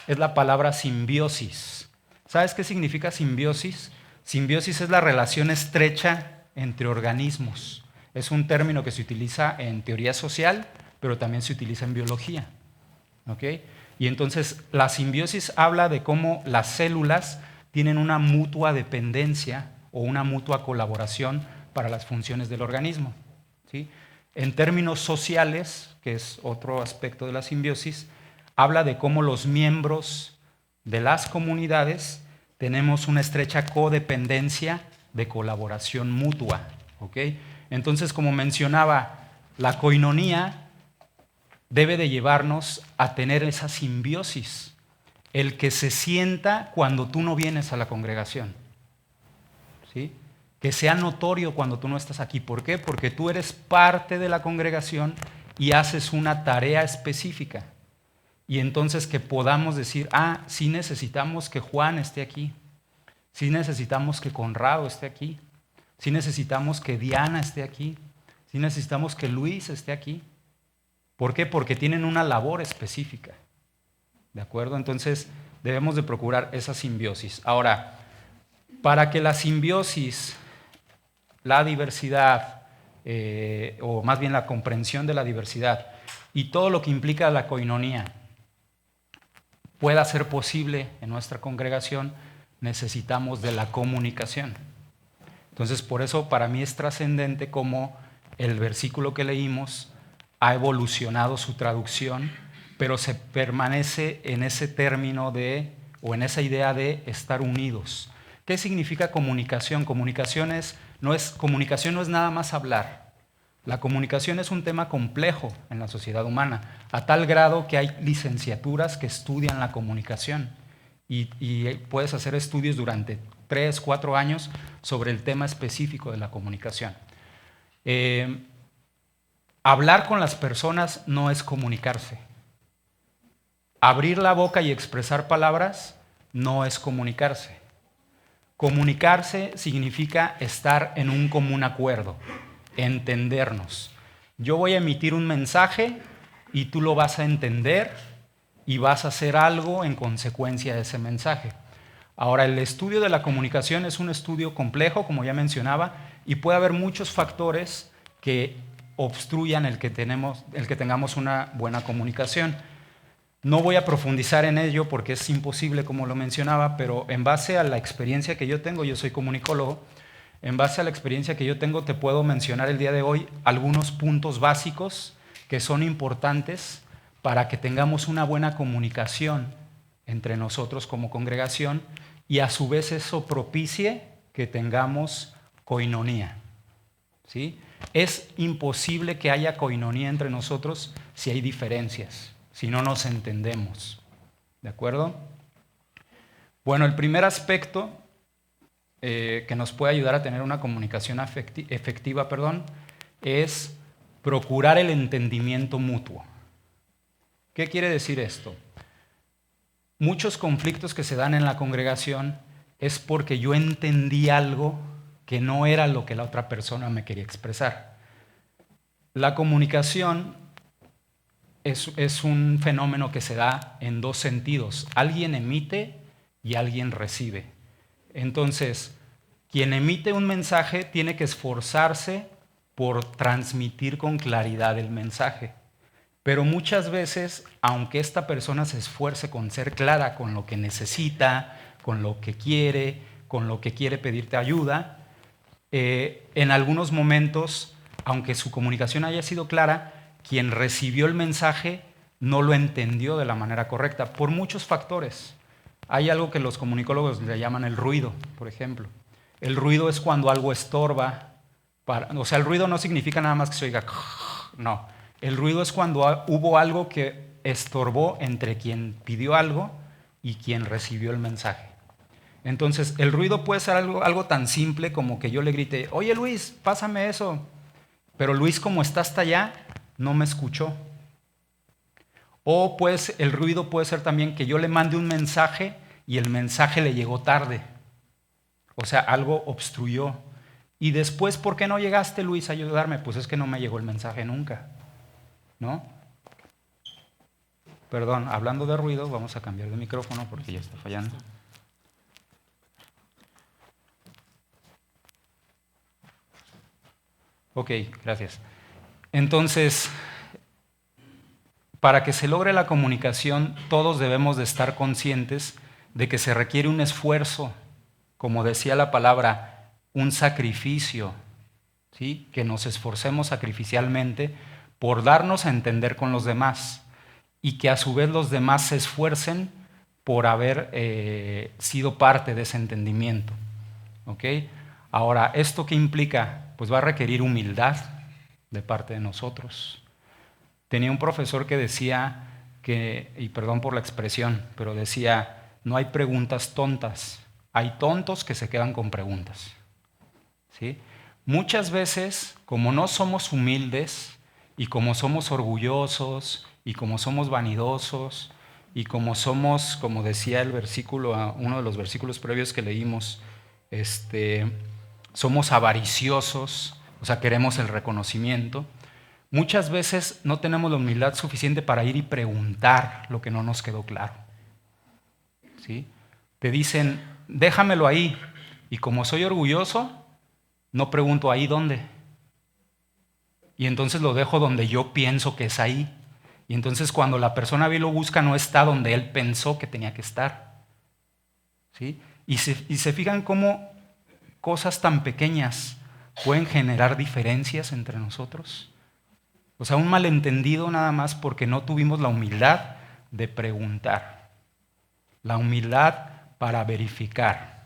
Speaker 1: es la palabra simbiosis. ¿Sabes qué significa simbiosis? Simbiosis es la relación estrecha entre organismos. Es un término que se utiliza en teoría social, pero también se utiliza en biología. ¿Ok? Y entonces la simbiosis habla de cómo las células tienen una mutua dependencia o una mutua colaboración para las funciones del organismo, ¿sí? En términos sociales, que es otro aspecto de la simbiosis, habla de cómo los miembros de las comunidades tenemos una estrecha codependencia de colaboración mutua. ¿Ok? Entonces, como mencionaba, la coinonía debe de llevarnos a tener esa simbiosis, el que se sienta cuando tú no vienes a la congregación, ¿sí? Que sea notorio cuando tú no estás aquí. ¿Por qué? Porque tú eres parte de la congregación y haces una tarea específica. Y entonces que podamos decir, sí necesitamos que Juan esté aquí, sí necesitamos que Conrado esté aquí, sí necesitamos que Diana esté aquí, sí necesitamos que Luis esté aquí. ¿Por qué? Porque tienen una labor específica. ¿De acuerdo? Entonces debemos de procurar esa simbiosis. Ahora, para que la simbiosis, la diversidad, o más bien la comprensión de la diversidad y todo lo que implica la coinonía pueda ser posible en nuestra congregación, necesitamos de la comunicación. Entonces, por eso para mí es trascendente cómo el versículo que leímos ha evolucionado su traducción, pero se permanece en ese término o en esa idea de estar unidos. ¿Qué significa comunicación? Comunicación no es nada más hablar. La comunicación es un tema complejo en la sociedad humana, a tal grado que hay licenciaturas que estudian la comunicación y puedes hacer estudios durante 3, 4 años sobre el tema específico de la comunicación. Hablar con las personas no es comunicarse. Abrir la boca y expresar palabras no es comunicarse. Comunicarse significa estar en un común acuerdo, entendernos. Yo voy a emitir un mensaje y tú lo vas a entender y vas a hacer algo en consecuencia de ese mensaje. Ahora, el estudio de la comunicación es un estudio complejo, como ya mencionaba, y puede haber muchos factores que obstruyan el que tengamos una buena comunicación. No voy a profundizar en ello porque es imposible, como lo mencionaba, pero en base a la experiencia que yo tengo, yo soy comunicólogo, en base a la experiencia que yo tengo te puedo mencionar el día de hoy algunos puntos básicos que son importantes para que tengamos una buena comunicación entre nosotros como congregación y a su vez eso propicie que tengamos coinonía, ¿sí? Es imposible que haya coinonía entre nosotros si hay diferencias, si no nos entendemos. ¿De acuerdo? Bueno, el primer aspecto que nos puede ayudar a tener una comunicación efectiva, es procurar el entendimiento mutuo. ¿Qué quiere decir esto? Muchos conflictos que se dan en la congregación es porque yo entendí algo que no era lo que la otra persona me quería expresar. La comunicación es un fenómeno que se da en dos sentidos. Alguien emite y alguien recibe. Entonces, quien emite un mensaje tiene que esforzarse por transmitir con claridad el mensaje. Pero muchas veces, aunque esta persona se esfuerce con ser clara con lo que necesita, con lo que quiere pedirte ayuda, en algunos momentos, aunque su comunicación haya sido clara, quien recibió el mensaje no lo entendió de la manera correcta, por muchos factores. Hay algo que los comunicólogos le llaman el ruido, por ejemplo. El ruido es cuando algo estorba. O sea, el ruido no significa nada más que se oiga, no. El ruido es cuando hubo algo que estorbó entre quien pidió algo y quien recibió el mensaje. Entonces, el ruido puede ser algo tan simple como que yo le grite, oye Luis, pásame eso. Pero Luis, como está hasta allá, no me escuchó. O pues el ruido puede ser también que yo le mande un mensaje y el mensaje le llegó tarde. O sea, algo obstruyó. Y después, ¿por qué no llegaste, Luis, a ayudarme? Pues es que no me llegó el mensaje nunca, ¿no? Perdón, hablando de ruido, vamos a cambiar de micrófono porque ya está fallando. Ok, gracias. Entonces, para que se logre la comunicación, todos debemos de estar conscientes de que se requiere un esfuerzo, como decía la palabra, un sacrificio, ¿sí? Que nos esforcemos sacrificialmente por darnos a entender con los demás y que a su vez los demás se esfuercen por haber sido parte de ese entendimiento. ¿Ok? Ahora, ¿esto qué implica? Pues va a requerir humildad de parte de nosotros. Tenía un profesor que decía que, y perdón por la expresión, pero decía, no hay preguntas tontas, hay tontos que se quedan con preguntas. ¿Sí? Muchas veces, como no somos humildes y como somos orgullosos y como somos vanidosos y como somos, como decía el versículo, uno de los versículos previos que leímos, somos avariciosos, o sea, queremos el reconocimiento. Muchas veces no tenemos la humildad suficiente para ir y preguntar lo que no nos quedó claro. ¿Sí? Te dicen, déjamelo ahí, y como soy orgulloso, no pregunto ahí dónde. Y entonces lo dejo donde yo pienso que es ahí. Y entonces cuando la persona ve y lo busca, no está donde él pensó que tenía que estar. ¿Sí? Y se fijan cómo cosas tan pequeñas pueden generar diferencias entre nosotros. O sea, un malentendido nada más porque no tuvimos la humildad de preguntar. La humildad para verificar.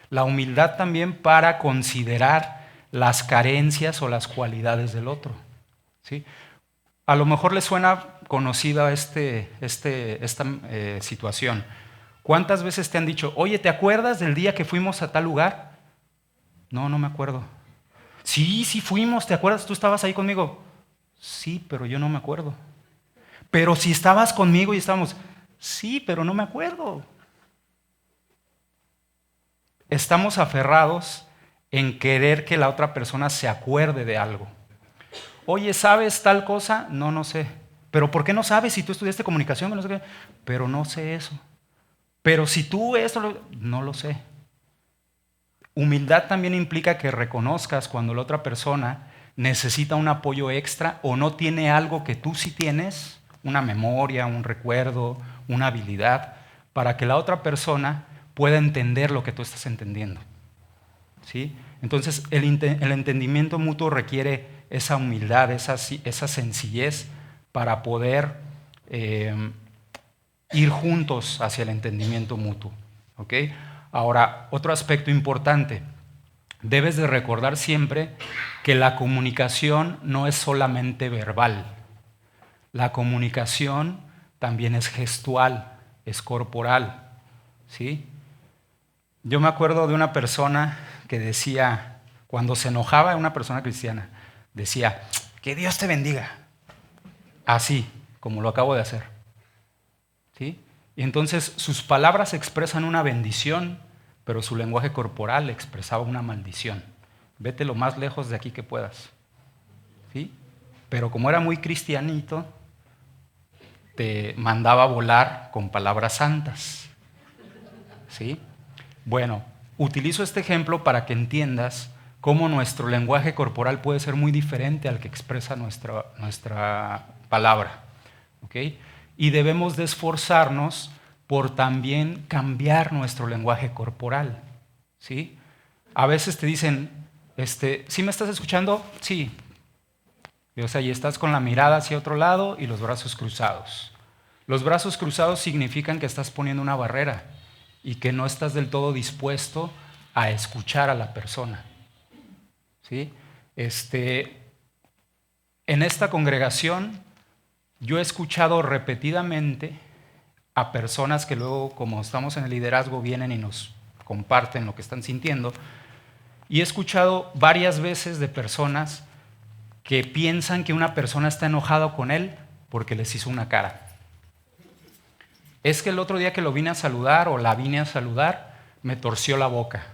Speaker 1: La humildad también para considerar las carencias o las cualidades del otro. ¿Sí? A lo mejor les suena conocida esta situación. ¿Cuántas veces te han dicho, oye, ¿te acuerdas del día que fuimos a tal lugar? No, no me acuerdo. Sí, sí fuimos, ¿te acuerdas? ¿Tú estabas ahí conmigo? Sí, pero yo no me acuerdo. Pero si estabas conmigo y estábamos, sí, pero no me acuerdo. Estamos aferrados en querer que la otra persona se acuerde de algo. Oye, ¿sabes tal cosa? No, no sé. ¿Pero por qué no sabes si tú estudiaste comunicación? No sé qué. Pero no sé eso. Pero si tú esto, no lo sé. Humildad también implica que reconozcas cuando la otra persona necesita un apoyo extra o no tiene algo que tú sí tienes, una memoria, un recuerdo, una habilidad, para que la otra persona pueda entender lo que tú estás entendiendo. ¿Sí? Entonces, el entendimiento mutuo requiere esa humildad, esa sencillez para poder ir juntos hacia el entendimiento mutuo. ¿Ok? Ahora, otro aspecto importante. Debes de recordar siempre que la comunicación no es solamente verbal. La comunicación también es gestual, es corporal. ¿Sí? Yo me acuerdo de una persona que decía, cuando se enojaba, una persona cristiana, decía, que Dios te bendiga. Así, como lo acabo de hacer. ¿Sí? Y entonces sus palabras expresan una bendición, pero su lenguaje corporal expresaba una maldición. Vete lo más lejos de aquí que puedas. ¿Sí? Pero como era muy cristianito, te mandaba a volar con palabras santas. ¿Sí? Bueno, utilizo este ejemplo para que entiendas cómo nuestro lenguaje corporal puede ser muy diferente al que expresa nuestra palabra. ¿Ok? Y debemos de esforzarnos por también cambiar nuestro lenguaje corporal. ¿Sí? A veces te dicen, ¿sí me estás escuchando? Sí. O sea, y estás con la mirada hacia otro lado y los brazos cruzados. Los brazos cruzados significan que estás poniendo una barrera y que no estás del todo dispuesto a escuchar a la persona. ¿Sí? En esta congregación yo he escuchado repetidamente a personas que luego, como estamos en el liderazgo, vienen y nos comparten lo que están sintiendo. Y he escuchado varias veces de personas que piensan que una persona está enojada con él porque les hizo una cara. Es que el otro día que lo vine a saludar o la vine a saludar, me torció la boca.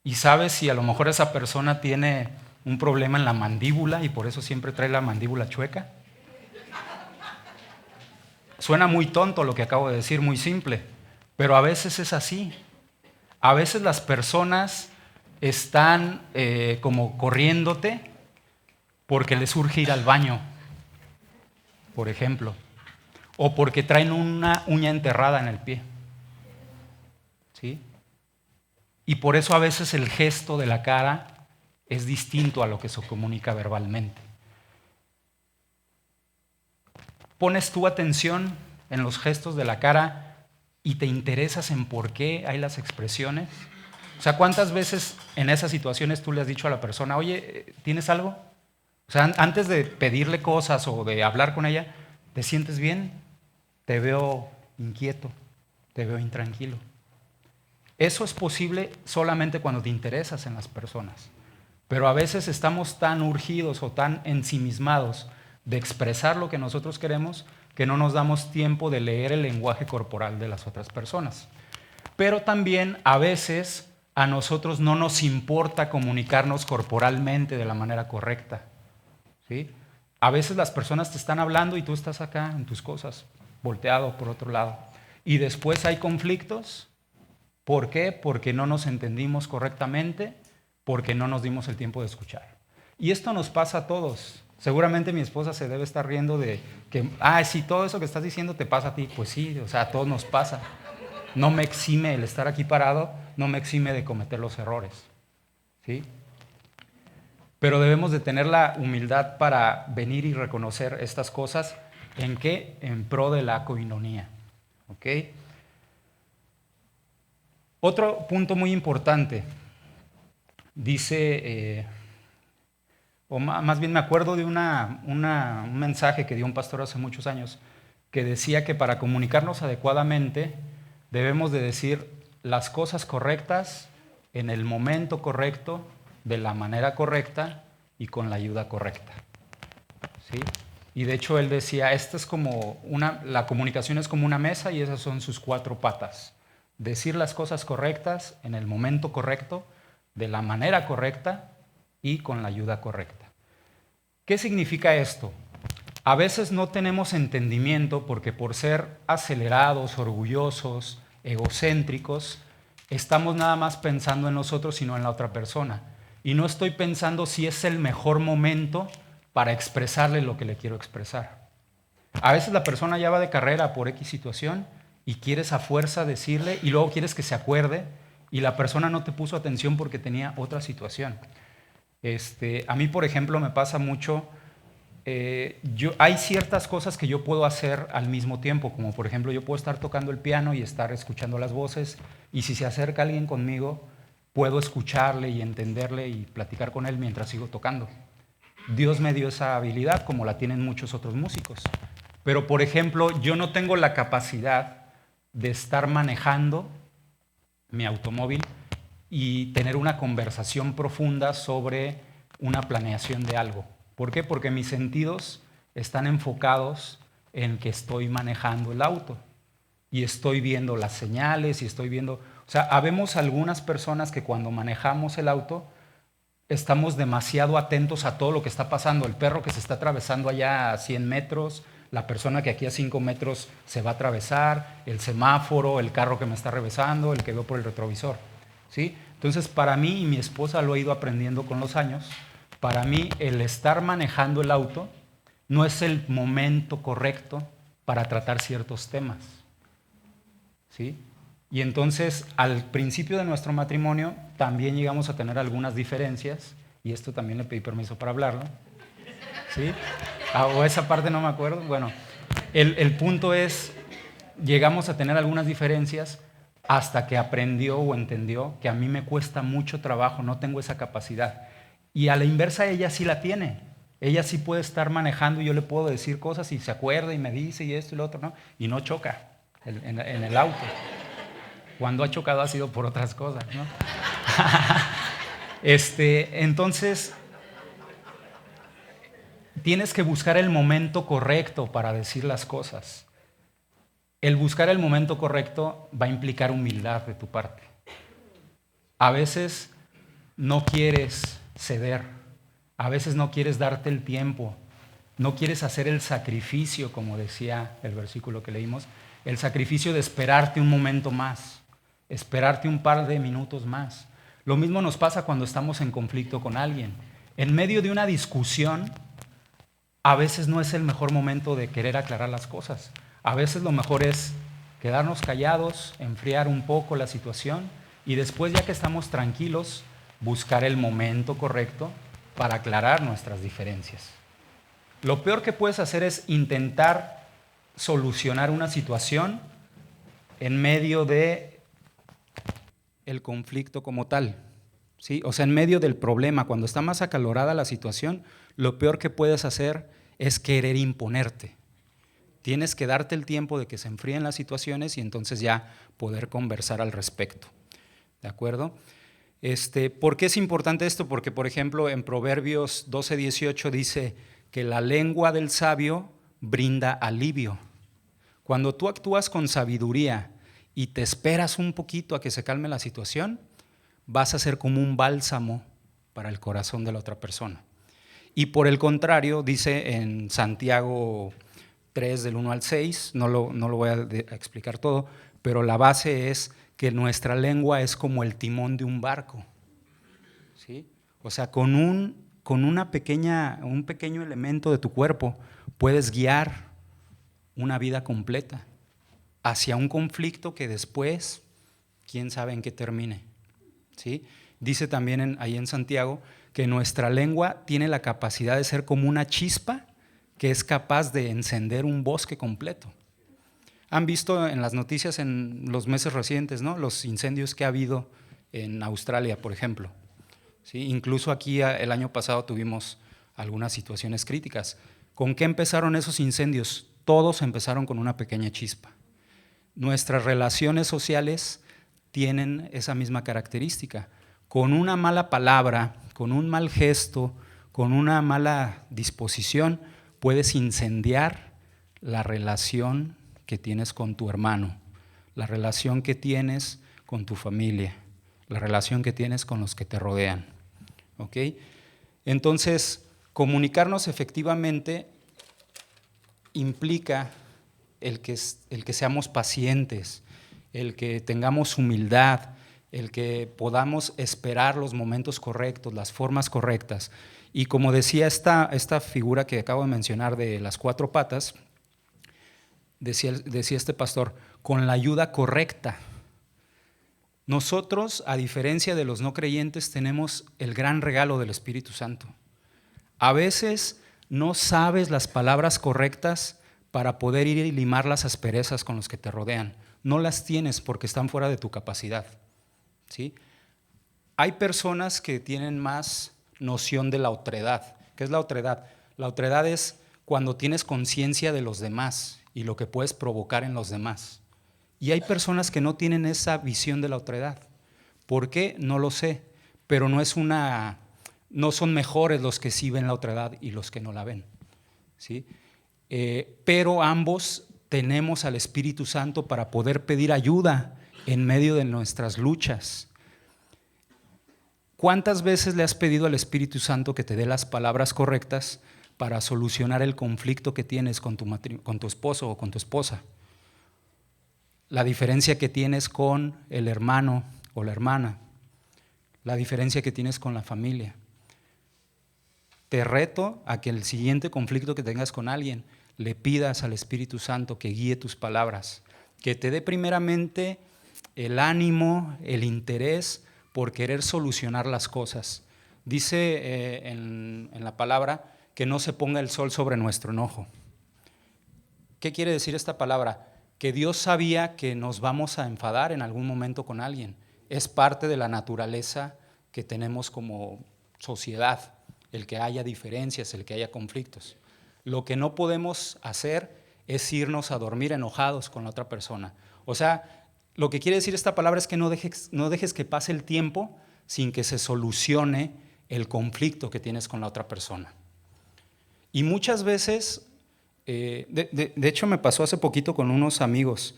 Speaker 1: Y sabes si a lo mejor esa persona tiene un problema en la mandíbula y por eso siempre trae la mandíbula chueca. Suena muy tonto lo que acabo de decir, muy simple, pero a veces es así. A veces las personas están como corriéndote porque les urge ir al baño, por ejemplo, o porque traen una uña enterrada en el pie. ¿Sí? Y por eso a veces el gesto de la cara es distinto a lo que se comunica verbalmente. ¿Pones tu atención en los gestos de la cara y te interesas en por qué hay las expresiones? O sea, ¿cuántas veces en esas situaciones tú le has dicho a la persona, oye, ¿tienes algo? O sea, antes de pedirle cosas o de hablar con ella, ¿te sientes bien? Te veo inquieto, te veo intranquilo. Eso es posible solamente cuando te interesas en las personas. Pero a veces estamos tan urgidos o tan ensimismados de expresar lo que nosotros queremos que no nos damos tiempo de leer el lenguaje corporal de las otras personas. Pero también a veces a nosotros no nos importa comunicarnos corporalmente de la manera correcta. ¿Sí? A veces las personas te están hablando y tú estás acá en tus cosas, volteado por otro lado. Y después hay conflictos. ¿Por qué? Porque no nos entendimos correctamente, porque no nos dimos el tiempo de escuchar. Y esto nos pasa a todos. Seguramente mi esposa se debe estar riendo de que, sí, todo eso que estás diciendo te pasa a ti. Pues sí, o sea, a todos nos pasa. No me exime el estar aquí parado, no me exime de cometer los errores. ¿Sí? Pero debemos de tener la humildad para venir y reconocer estas cosas. ¿En qué? En pro de la coinonía. ¿Ok? Otro punto muy importante, dice, o más bien me acuerdo de un mensaje que dio un pastor hace muchos años, que decía que para comunicarnos adecuadamente debemos de decir las cosas correctas en el momento correcto, de la manera correcta y con la ayuda correcta. ¿Sí? Y de hecho él decía, la comunicación es como una mesa y esas son sus 4 patas. Decir las cosas correctas en el momento correcto, de la manera correcta y con la ayuda correcta. ¿Qué significa esto? A veces no tenemos entendimiento porque por ser acelerados, orgullosos, egocéntricos, estamos nada más pensando en nosotros y no en la otra persona. Y no estoy pensando si es el mejor momento para expresarle lo que le quiero expresar. A veces la persona ya va de carrera por X situación y quieres a fuerza decirle y luego quieres que se acuerde y la persona no te puso atención porque tenía otra situación. A mí, por ejemplo, me pasa mucho, hay ciertas cosas que yo puedo hacer al mismo tiempo, como por ejemplo yo puedo estar tocando el piano y estar escuchando las voces y si se acerca alguien conmigo, puedo escucharle y entenderle y platicar con él mientras sigo tocando. Dios me dio esa habilidad como la tienen muchos otros músicos. Pero, por ejemplo, yo no tengo la capacidad de estar manejando mi automóvil y tener una conversación profunda sobre una planeación de algo. ¿Por qué? Porque mis sentidos están enfocados en que estoy manejando el auto. y estoy viendo las señales y estoy viendo... O sea, habemos algunas personas que cuando manejamos el auto estamos demasiado atentos a todo lo que está pasando. El perro que se está atravesando allá a 100 metros, la persona que aquí a 5 metros se va a atravesar, el semáforo, el carro que me está rebasando, el que veo por el retrovisor, ¿sí? Entonces, para mí, y mi esposa lo ha ido aprendiendo con los años, para mí el estar manejando el auto no es el momento correcto para tratar ciertos temas, ¿sí? Y entonces, al principio de nuestro matrimonio, también llegamos a tener algunas diferencias, y esto también le pedí permiso para hablarlo, ¿sí? O esa parte no me acuerdo. Bueno, el punto es, llegamos a tener algunas diferencias hasta que aprendió o entendió que a mí me cuesta mucho trabajo, no tengo esa capacidad. Y a la inversa ella sí la tiene. Ella sí puede estar manejando y yo le puedo decir cosas y se acuerda y me dice y esto y lo otro, ¿no? Y no choca en el auto. Cuando ha chocado ha sido por otras cosas, ¿no? Entonces, tienes que buscar el momento correcto para decir las cosas. El buscar el momento correcto va a implicar humildad de tu parte. A veces no quieres ceder, a veces no quieres darte el tiempo, no quieres hacer el sacrificio, como decía el versículo que leímos, el sacrificio de esperarte un momento más, esperarte un par de minutos más. Lo mismo nos pasa cuando estamos en conflicto con alguien. En medio de una discusión, a veces no es el mejor momento de querer aclarar las cosas. A veces lo mejor es quedarnos callados, enfriar un poco la situación y después, ya que estamos tranquilos, buscar el momento correcto para aclarar nuestras diferencias. Lo peor que puedes hacer es intentar solucionar una situación en medio de el conflicto como tal, ¿sí? O sea, en medio del problema, cuando está más acalorada la situación, lo peor que puedes hacer es querer imponerte. Tienes que darte el tiempo de que se enfríen las situaciones y entonces ya poder conversar al respecto. ¿De acuerdo? ¿Por qué es importante esto? Porque, por ejemplo, en Proverbios 12:18 dice que la lengua del sabio brinda alivio. Cuando tú actúas con sabiduría y te esperas un poquito a que se calme la situación, vas a ser como un bálsamo para el corazón de la otra persona. Y por el contrario, dice en Santiago 3, del 1 al 6, no lo voy a explicar todo, pero la base es que nuestra lengua es como el timón de un barco, ¿sí? O sea, con un pequeño elemento de tu cuerpo puedes guiar una vida completa hacia un conflicto que después, quién sabe en qué termine, ¿sí? Dice también ahí en Santiago que nuestra lengua tiene la capacidad de ser como una chispa que es capaz de encender un bosque completo. Han visto en las noticias en los meses recientes, ¿no?, los incendios que ha habido en Australia, por ejemplo, ¿sí? Incluso aquí el año pasado tuvimos algunas situaciones críticas. ¿Con qué empezaron esos incendios? Todos empezaron con una pequeña chispa. Nuestras relaciones sociales tienen esa misma característica. Con una mala palabra, con un mal gesto, con una mala disposición, puedes incendiar la relación que tienes con tu hermano, la relación que tienes con tu familia, la relación que tienes con los que te rodean, ¿ok? Entonces, comunicarnos efectivamente implica el que seamos pacientes, el que tengamos humildad, el que podamos esperar los momentos correctos, las formas correctas. Y como decía esta figura que acabo de mencionar de las 4 patas, decía este pastor, con la ayuda correcta. Nosotros, a diferencia de los no creyentes, tenemos el gran regalo del Espíritu Santo. A veces no sabes las palabras correctas para poder ir y limar las asperezas con los que te rodean. No las tienes porque están fuera de tu capacidad, ¿sí? Hay personas que tienen más noción de la otredad. ¿Qué es la otredad? La otredad es cuando tienes conciencia de los demás y lo que puedes provocar en los demás. Y hay personas que no tienen esa visión de la otredad. ¿Por qué? No lo sé, pero no son mejores los que sí ven la otredad y los que no la ven, ¿sí? Pero ambos tenemos al Espíritu Santo para poder pedir ayuda en medio de nuestras luchas. ¿Cuántas veces le has pedido al Espíritu Santo que te dé las palabras correctas para solucionar el conflicto que tienes con tu esposo o con tu esposa? La diferencia que tienes con el hermano o la hermana, la diferencia que tienes con la familia. Te reto a que el siguiente conflicto que tengas con alguien, le pidas al Espíritu Santo que guíe tus palabras, que te dé primeramente el ánimo, el interés por querer solucionar las cosas. Dice en la palabra que no se ponga el sol sobre nuestro enojo. ¿Qué quiere decir esta palabra? Que Dios sabía que nos vamos a enfadar en algún momento con alguien. Es parte de la naturaleza que tenemos como sociedad, el que haya diferencias, el que haya conflictos. Lo que no podemos hacer es irnos a dormir enojados con la otra persona. O sea, lo que quiere decir esta palabra es que no dejes que pase el tiempo sin que se solucione el conflicto que tienes con la otra persona. Y muchas veces, de hecho me pasó hace poquito con unos amigos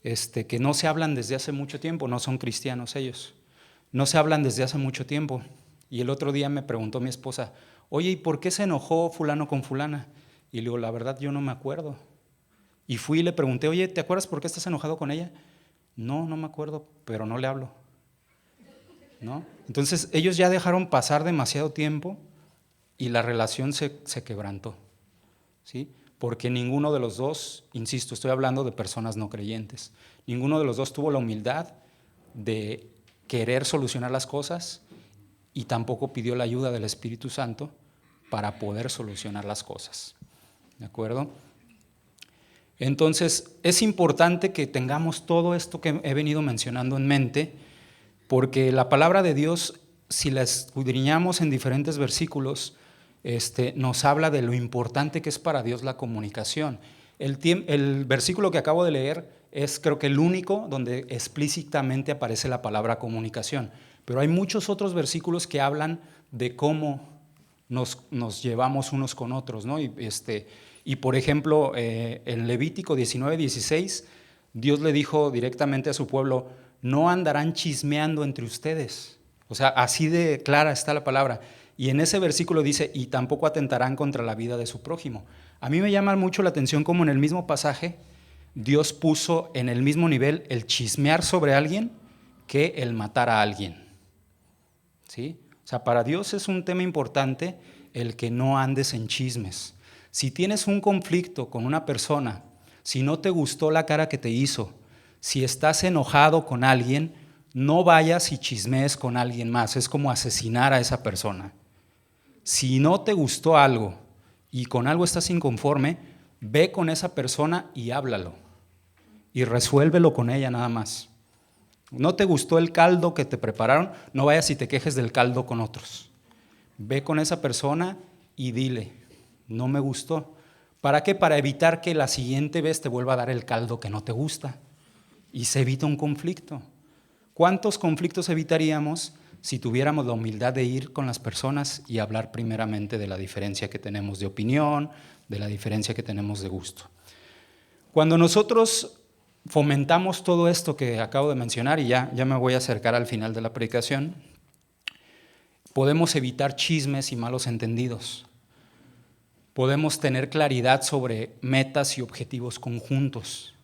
Speaker 1: que no se hablan desde hace mucho tiempo, no son cristianos ellos, no se hablan desde hace mucho tiempo. Y el otro día me preguntó mi esposa, oye, ¿y por qué se enojó fulano con fulana? Y le digo, la verdad yo no me acuerdo. Y fui y le pregunté, oye, ¿te acuerdas por qué estás enojado con ella? No, no me acuerdo, pero no le hablo, ¿no? Entonces ellos ya dejaron pasar demasiado tiempo y la relación se quebrantó, ¿sí? Porque ninguno de los dos, insisto, estoy hablando de personas no creyentes, ninguno de los dos tuvo la humildad de querer solucionar las cosas y tampoco pidió la ayuda del Espíritu Santo para poder solucionar las cosas, ¿de acuerdo? Entonces, es importante que tengamos todo esto que he venido mencionando en mente, porque la palabra de Dios, si la escudriñamos en diferentes versículos, nos habla de lo importante que es para Dios la comunicación. El versículo que acabo de leer es, creo que, el único donde explícitamente aparece la palabra comunicación, pero hay muchos otros versículos que hablan de cómo nos llevamos unos con otros, ¿no? Y por ejemplo, en Levítico 19:16, Dios le dijo directamente a su pueblo, no andarán chismeando entre ustedes. O sea, así de clara está la palabra. Y en ese versículo dice, y tampoco atentarán contra la vida de su prójimo. A mí me llama mucho la atención cómo en el mismo pasaje Dios puso en el mismo nivel el chismear sobre alguien que el matar a alguien, ¿sí? O sea, para Dios es un tema importante el que no andes en chismes. Si tienes un conflicto con una persona, si no te gustó la cara que te hizo, si estás enojado con alguien, no vayas y chismees con alguien más. Es como asesinar a esa persona. Si no te gustó algo y con algo estás inconforme, ve con esa persona y háblalo. Y resuélvelo con ella nada más. ¿No te gustó el caldo que te prepararon? No vayas y te quejes del caldo con otros. Ve con esa persona y dile, no me gustó. ¿Para qué? Para evitar que la siguiente vez te vuelva a dar el caldo que no te gusta. Y se evita un conflicto. ¿Cuántos conflictos evitaríamos si tuviéramos la humildad de ir con las personas y hablar primeramente de la diferencia que tenemos de opinión, de la diferencia que tenemos de gusto? Cuando nosotros fomentamos todo esto que acabo de mencionar, y ya me voy a acercar al final de la predicación, podemos evitar chismes y malos entendidos. Podemos tener claridad sobre metas y objetivos conjuntos.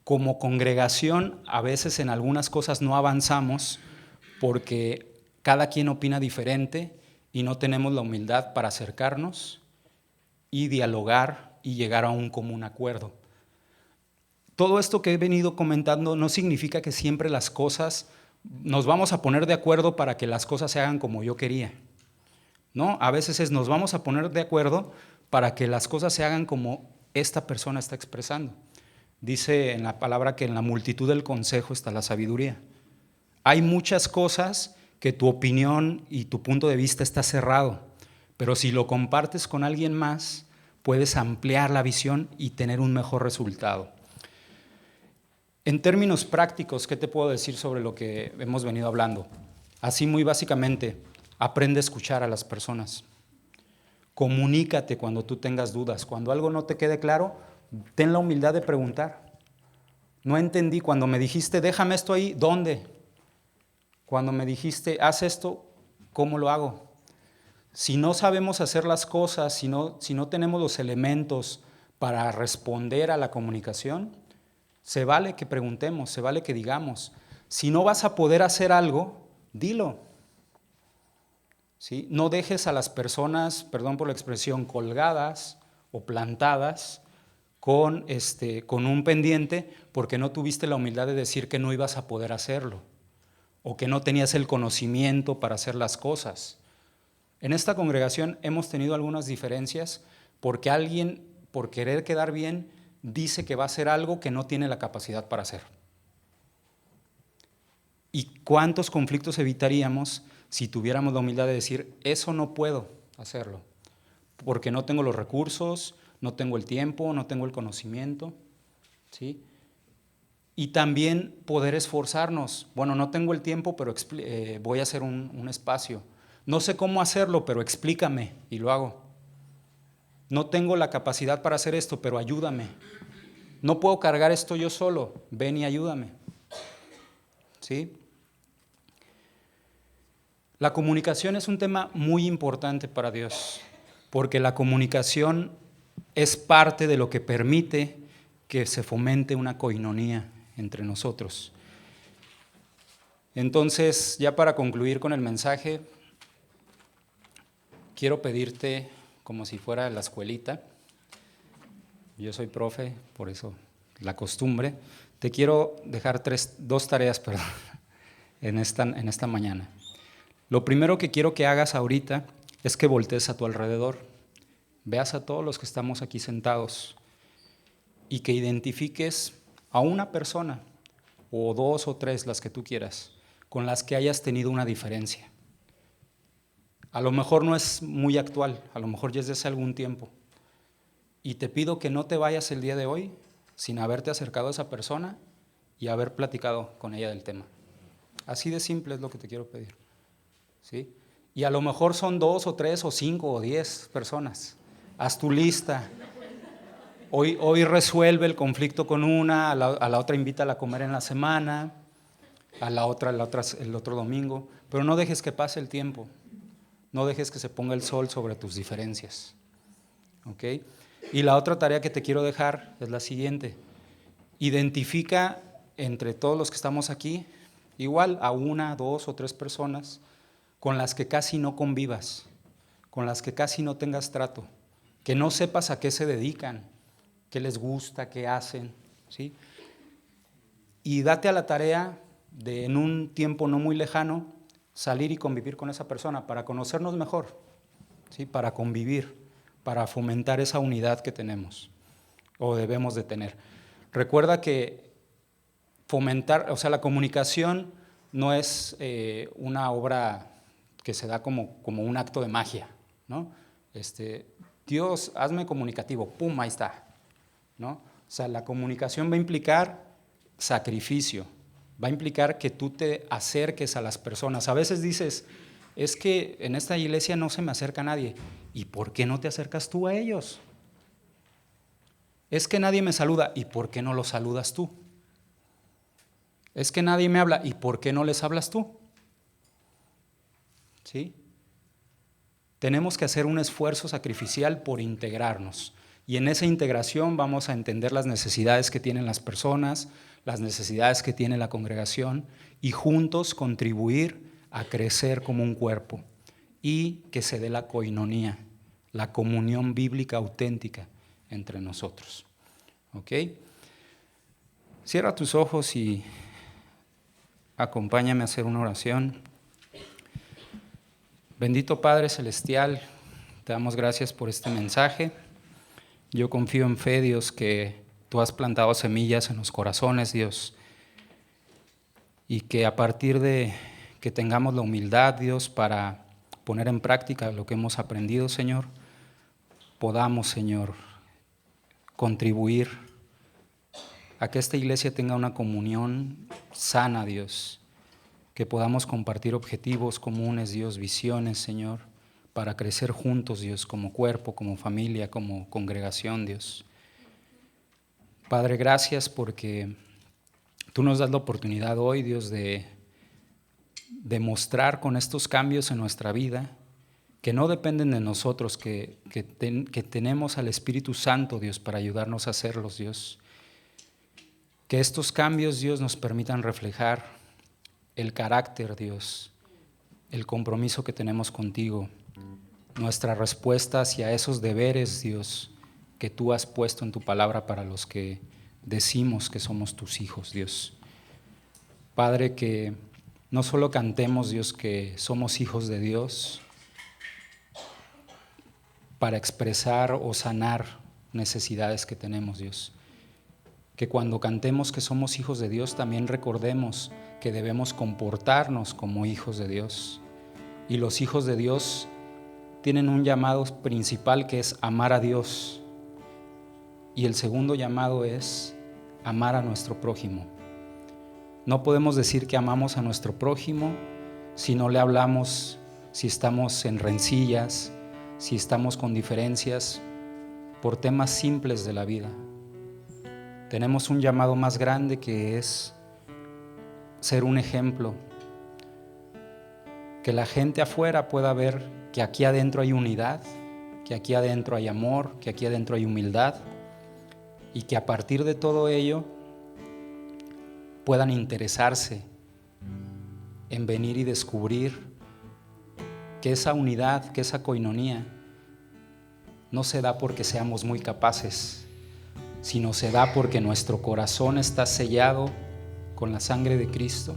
Speaker 1: Como congregación, a veces en algunas cosas no avanzamos porque cada quien opina diferente y no tenemos la humildad para acercarnos y dialogar y llegar a un común acuerdo. Todo esto que he venido comentando no significa que siempre las cosas nos vamos a poner de acuerdo para que las cosas se hagan como yo quería. ¿No? A veces nos vamos a poner de acuerdo para que las cosas se hagan como esta persona está expresando. Dice en la palabra que en la multitud del consejo está la sabiduría. Hay muchas cosas que tu opinión y tu punto de vista está cerrado, pero si lo compartes con alguien más, puedes ampliar la visión y tener un mejor resultado. En términos prácticos, ¿qué te puedo decir sobre lo que hemos venido hablando? Así muy básicamente, aprende a escuchar a las personas. Comunícate cuando tú tengas dudas. Cuando algo no te quede claro, ten la humildad de preguntar. No entendí, cuando me dijiste, déjame esto ahí, ¿dónde? Cuando me dijiste, haz esto, ¿cómo lo hago? Si no sabemos hacer las cosas, si no tenemos los elementos para responder a la comunicación, se vale que preguntemos, se vale que digamos. Si no vas a poder hacer algo, dilo. ¿Sí? No dejes a las personas, perdón por la expresión, colgadas o plantadas con un pendiente porque no tuviste la humildad de decir que no ibas a poder hacerlo o que no tenías el conocimiento para hacer las cosas. En esta congregación hemos tenido algunas diferencias porque alguien, por querer quedar bien, dice que va a hacer algo que no tiene la capacidad para hacer. ¿Y cuántos conflictos evitaríamos si tuviéramos la humildad de decir, eso no puedo hacerlo, porque no tengo los recursos, no tengo el tiempo, no tengo el conocimiento? ¿Sí? Y también poder esforzarnos. Bueno, no tengo el tiempo, pero voy a hacer un espacio. No sé cómo hacerlo, pero explícame y lo hago. No tengo la capacidad para hacer esto, pero ayúdame. No puedo cargar esto yo solo, ven y ayúdame. ¿Sí? La comunicación es un tema muy importante para Dios, porque la comunicación es parte de lo que permite que se fomente una coinonía entre nosotros. Entonces, ya para concluir con el mensaje, quiero pedirte, como si fuera la escuelita, yo soy profe, por eso la costumbre, te quiero dejar dos tareas en esta mañana. Lo primero que quiero que hagas ahorita es que voltees a tu alrededor, veas a todos los que estamos aquí sentados y que identifiques a una persona, o dos o tres, las que tú quieras, con las que hayas tenido una diferencia. A lo mejor no es muy actual, a lo mejor ya es de hace algún tiempo. Y te pido que no te vayas el día de hoy sin haberte acercado a esa persona y haber platicado con ella del tema. Así de simple es lo que te quiero pedir. ¿Sí? Y a lo mejor son 2 o 3 o 5 o 10 personas. Haz tu lista. Hoy resuelve el conflicto con una, a la otra invítala a comer en la semana, a la otra el otro domingo, pero no dejes que pase el tiempo. No dejes que se ponga el sol sobre tus diferencias. ¿Ok? Y la otra tarea que te quiero dejar es la siguiente. Identifica entre todos los que estamos aquí, igual a 1, 2 o 3 personas con las que casi no convivas, con las que casi no tengas trato, que no sepas a qué se dedican, qué les gusta, qué hacen, ¿sí? Y date a la tarea de, en un tiempo no muy lejano, salir y convivir con esa persona para conocernos mejor, ¿sí? Para convivir, para fomentar esa unidad que tenemos o debemos de tener. Recuerda que fomentar, o sea, la comunicación no es una obra que se da como un acto de magia, ¿no? Dios, hazme comunicativo, pum, ahí está, ¿no? O sea, la comunicación va a implicar sacrificio, va a implicar que tú te acerques a las personas. A veces dices, es que en esta iglesia no se me acerca nadie. ¿Y por qué no te acercas tú a ellos? Es que nadie me saluda. ¿Y por qué no los saludas tú? Es que nadie me habla. ¿Y por qué no les hablas tú? ¿Sí? Tenemos que hacer un esfuerzo sacrificial por integrarnos. Y en esa integración vamos a entender las necesidades que tienen las personas, las necesidades que tiene la congregación y juntos contribuir a crecer como un cuerpo y que se dé la coinonía, la comunión bíblica auténtica entre nosotros. ¿Ok? Cierra tus ojos y acompáñame a hacer una oración. Bendito Padre Celestial, te damos gracias por este mensaje. Yo confío en fe, Dios, que tú has plantado semillas en los corazones, Dios, y que a partir de que tengamos la humildad, Dios, para poner en práctica lo que hemos aprendido, Señor, podamos, Señor, contribuir a que esta iglesia tenga una comunión sana, Dios, que podamos compartir objetivos comunes, Dios, visiones, Señor, para crecer juntos, Dios, como cuerpo, como familia, como congregación, Dios. Padre, gracias porque tú nos das la oportunidad hoy, Dios, de demostrar con estos cambios en nuestra vida que no dependen de nosotros, que tenemos al Espíritu Santo, Dios, para ayudarnos a hacerlos, Dios. Que estos cambios, Dios, nos permitan reflejar el carácter, Dios, el compromiso que tenemos contigo, nuestra respuesta hacia esos deberes, Dios, que tú has puesto en tu palabra para los que decimos que somos tus hijos, Dios. Padre, que no solo cantemos, Dios, que somos hijos de Dios para expresar o sanar necesidades que tenemos, Dios. Que cuando cantemos que somos hijos de Dios, también recordemos que debemos comportarnos como hijos de Dios. Y los hijos de Dios tienen un llamado principal que es amar a Dios. Y el segundo llamado es amar a nuestro prójimo. No podemos decir que amamos a nuestro prójimo si no le hablamos, si estamos en rencillas, si estamos con diferencias por temas simples de la vida. Tenemos un llamado más grande que es ser un ejemplo, que la gente afuera pueda ver que aquí adentro hay unidad, que aquí adentro hay amor, que aquí adentro hay humildad, y que a partir de todo ello puedan interesarse en venir y descubrir que esa unidad, que esa coinonía no se da porque seamos muy capaces, sino se da porque nuestro corazón está sellado con la sangre de Cristo.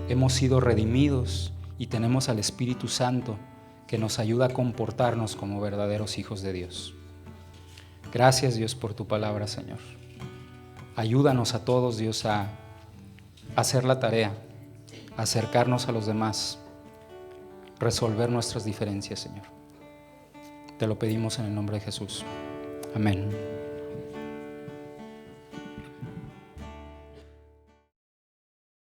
Speaker 1: Hemos sido redimidos y tenemos al Espíritu Santo que nos ayuda a comportarnos como verdaderos hijos de Dios. Gracias, Dios, por tu palabra, Señor. Ayúdanos a todos, Dios, a hacer la tarea, a acercarnos a los demás, resolver nuestras diferencias, Señor. Te lo pedimos en el nombre de Jesús. Amén.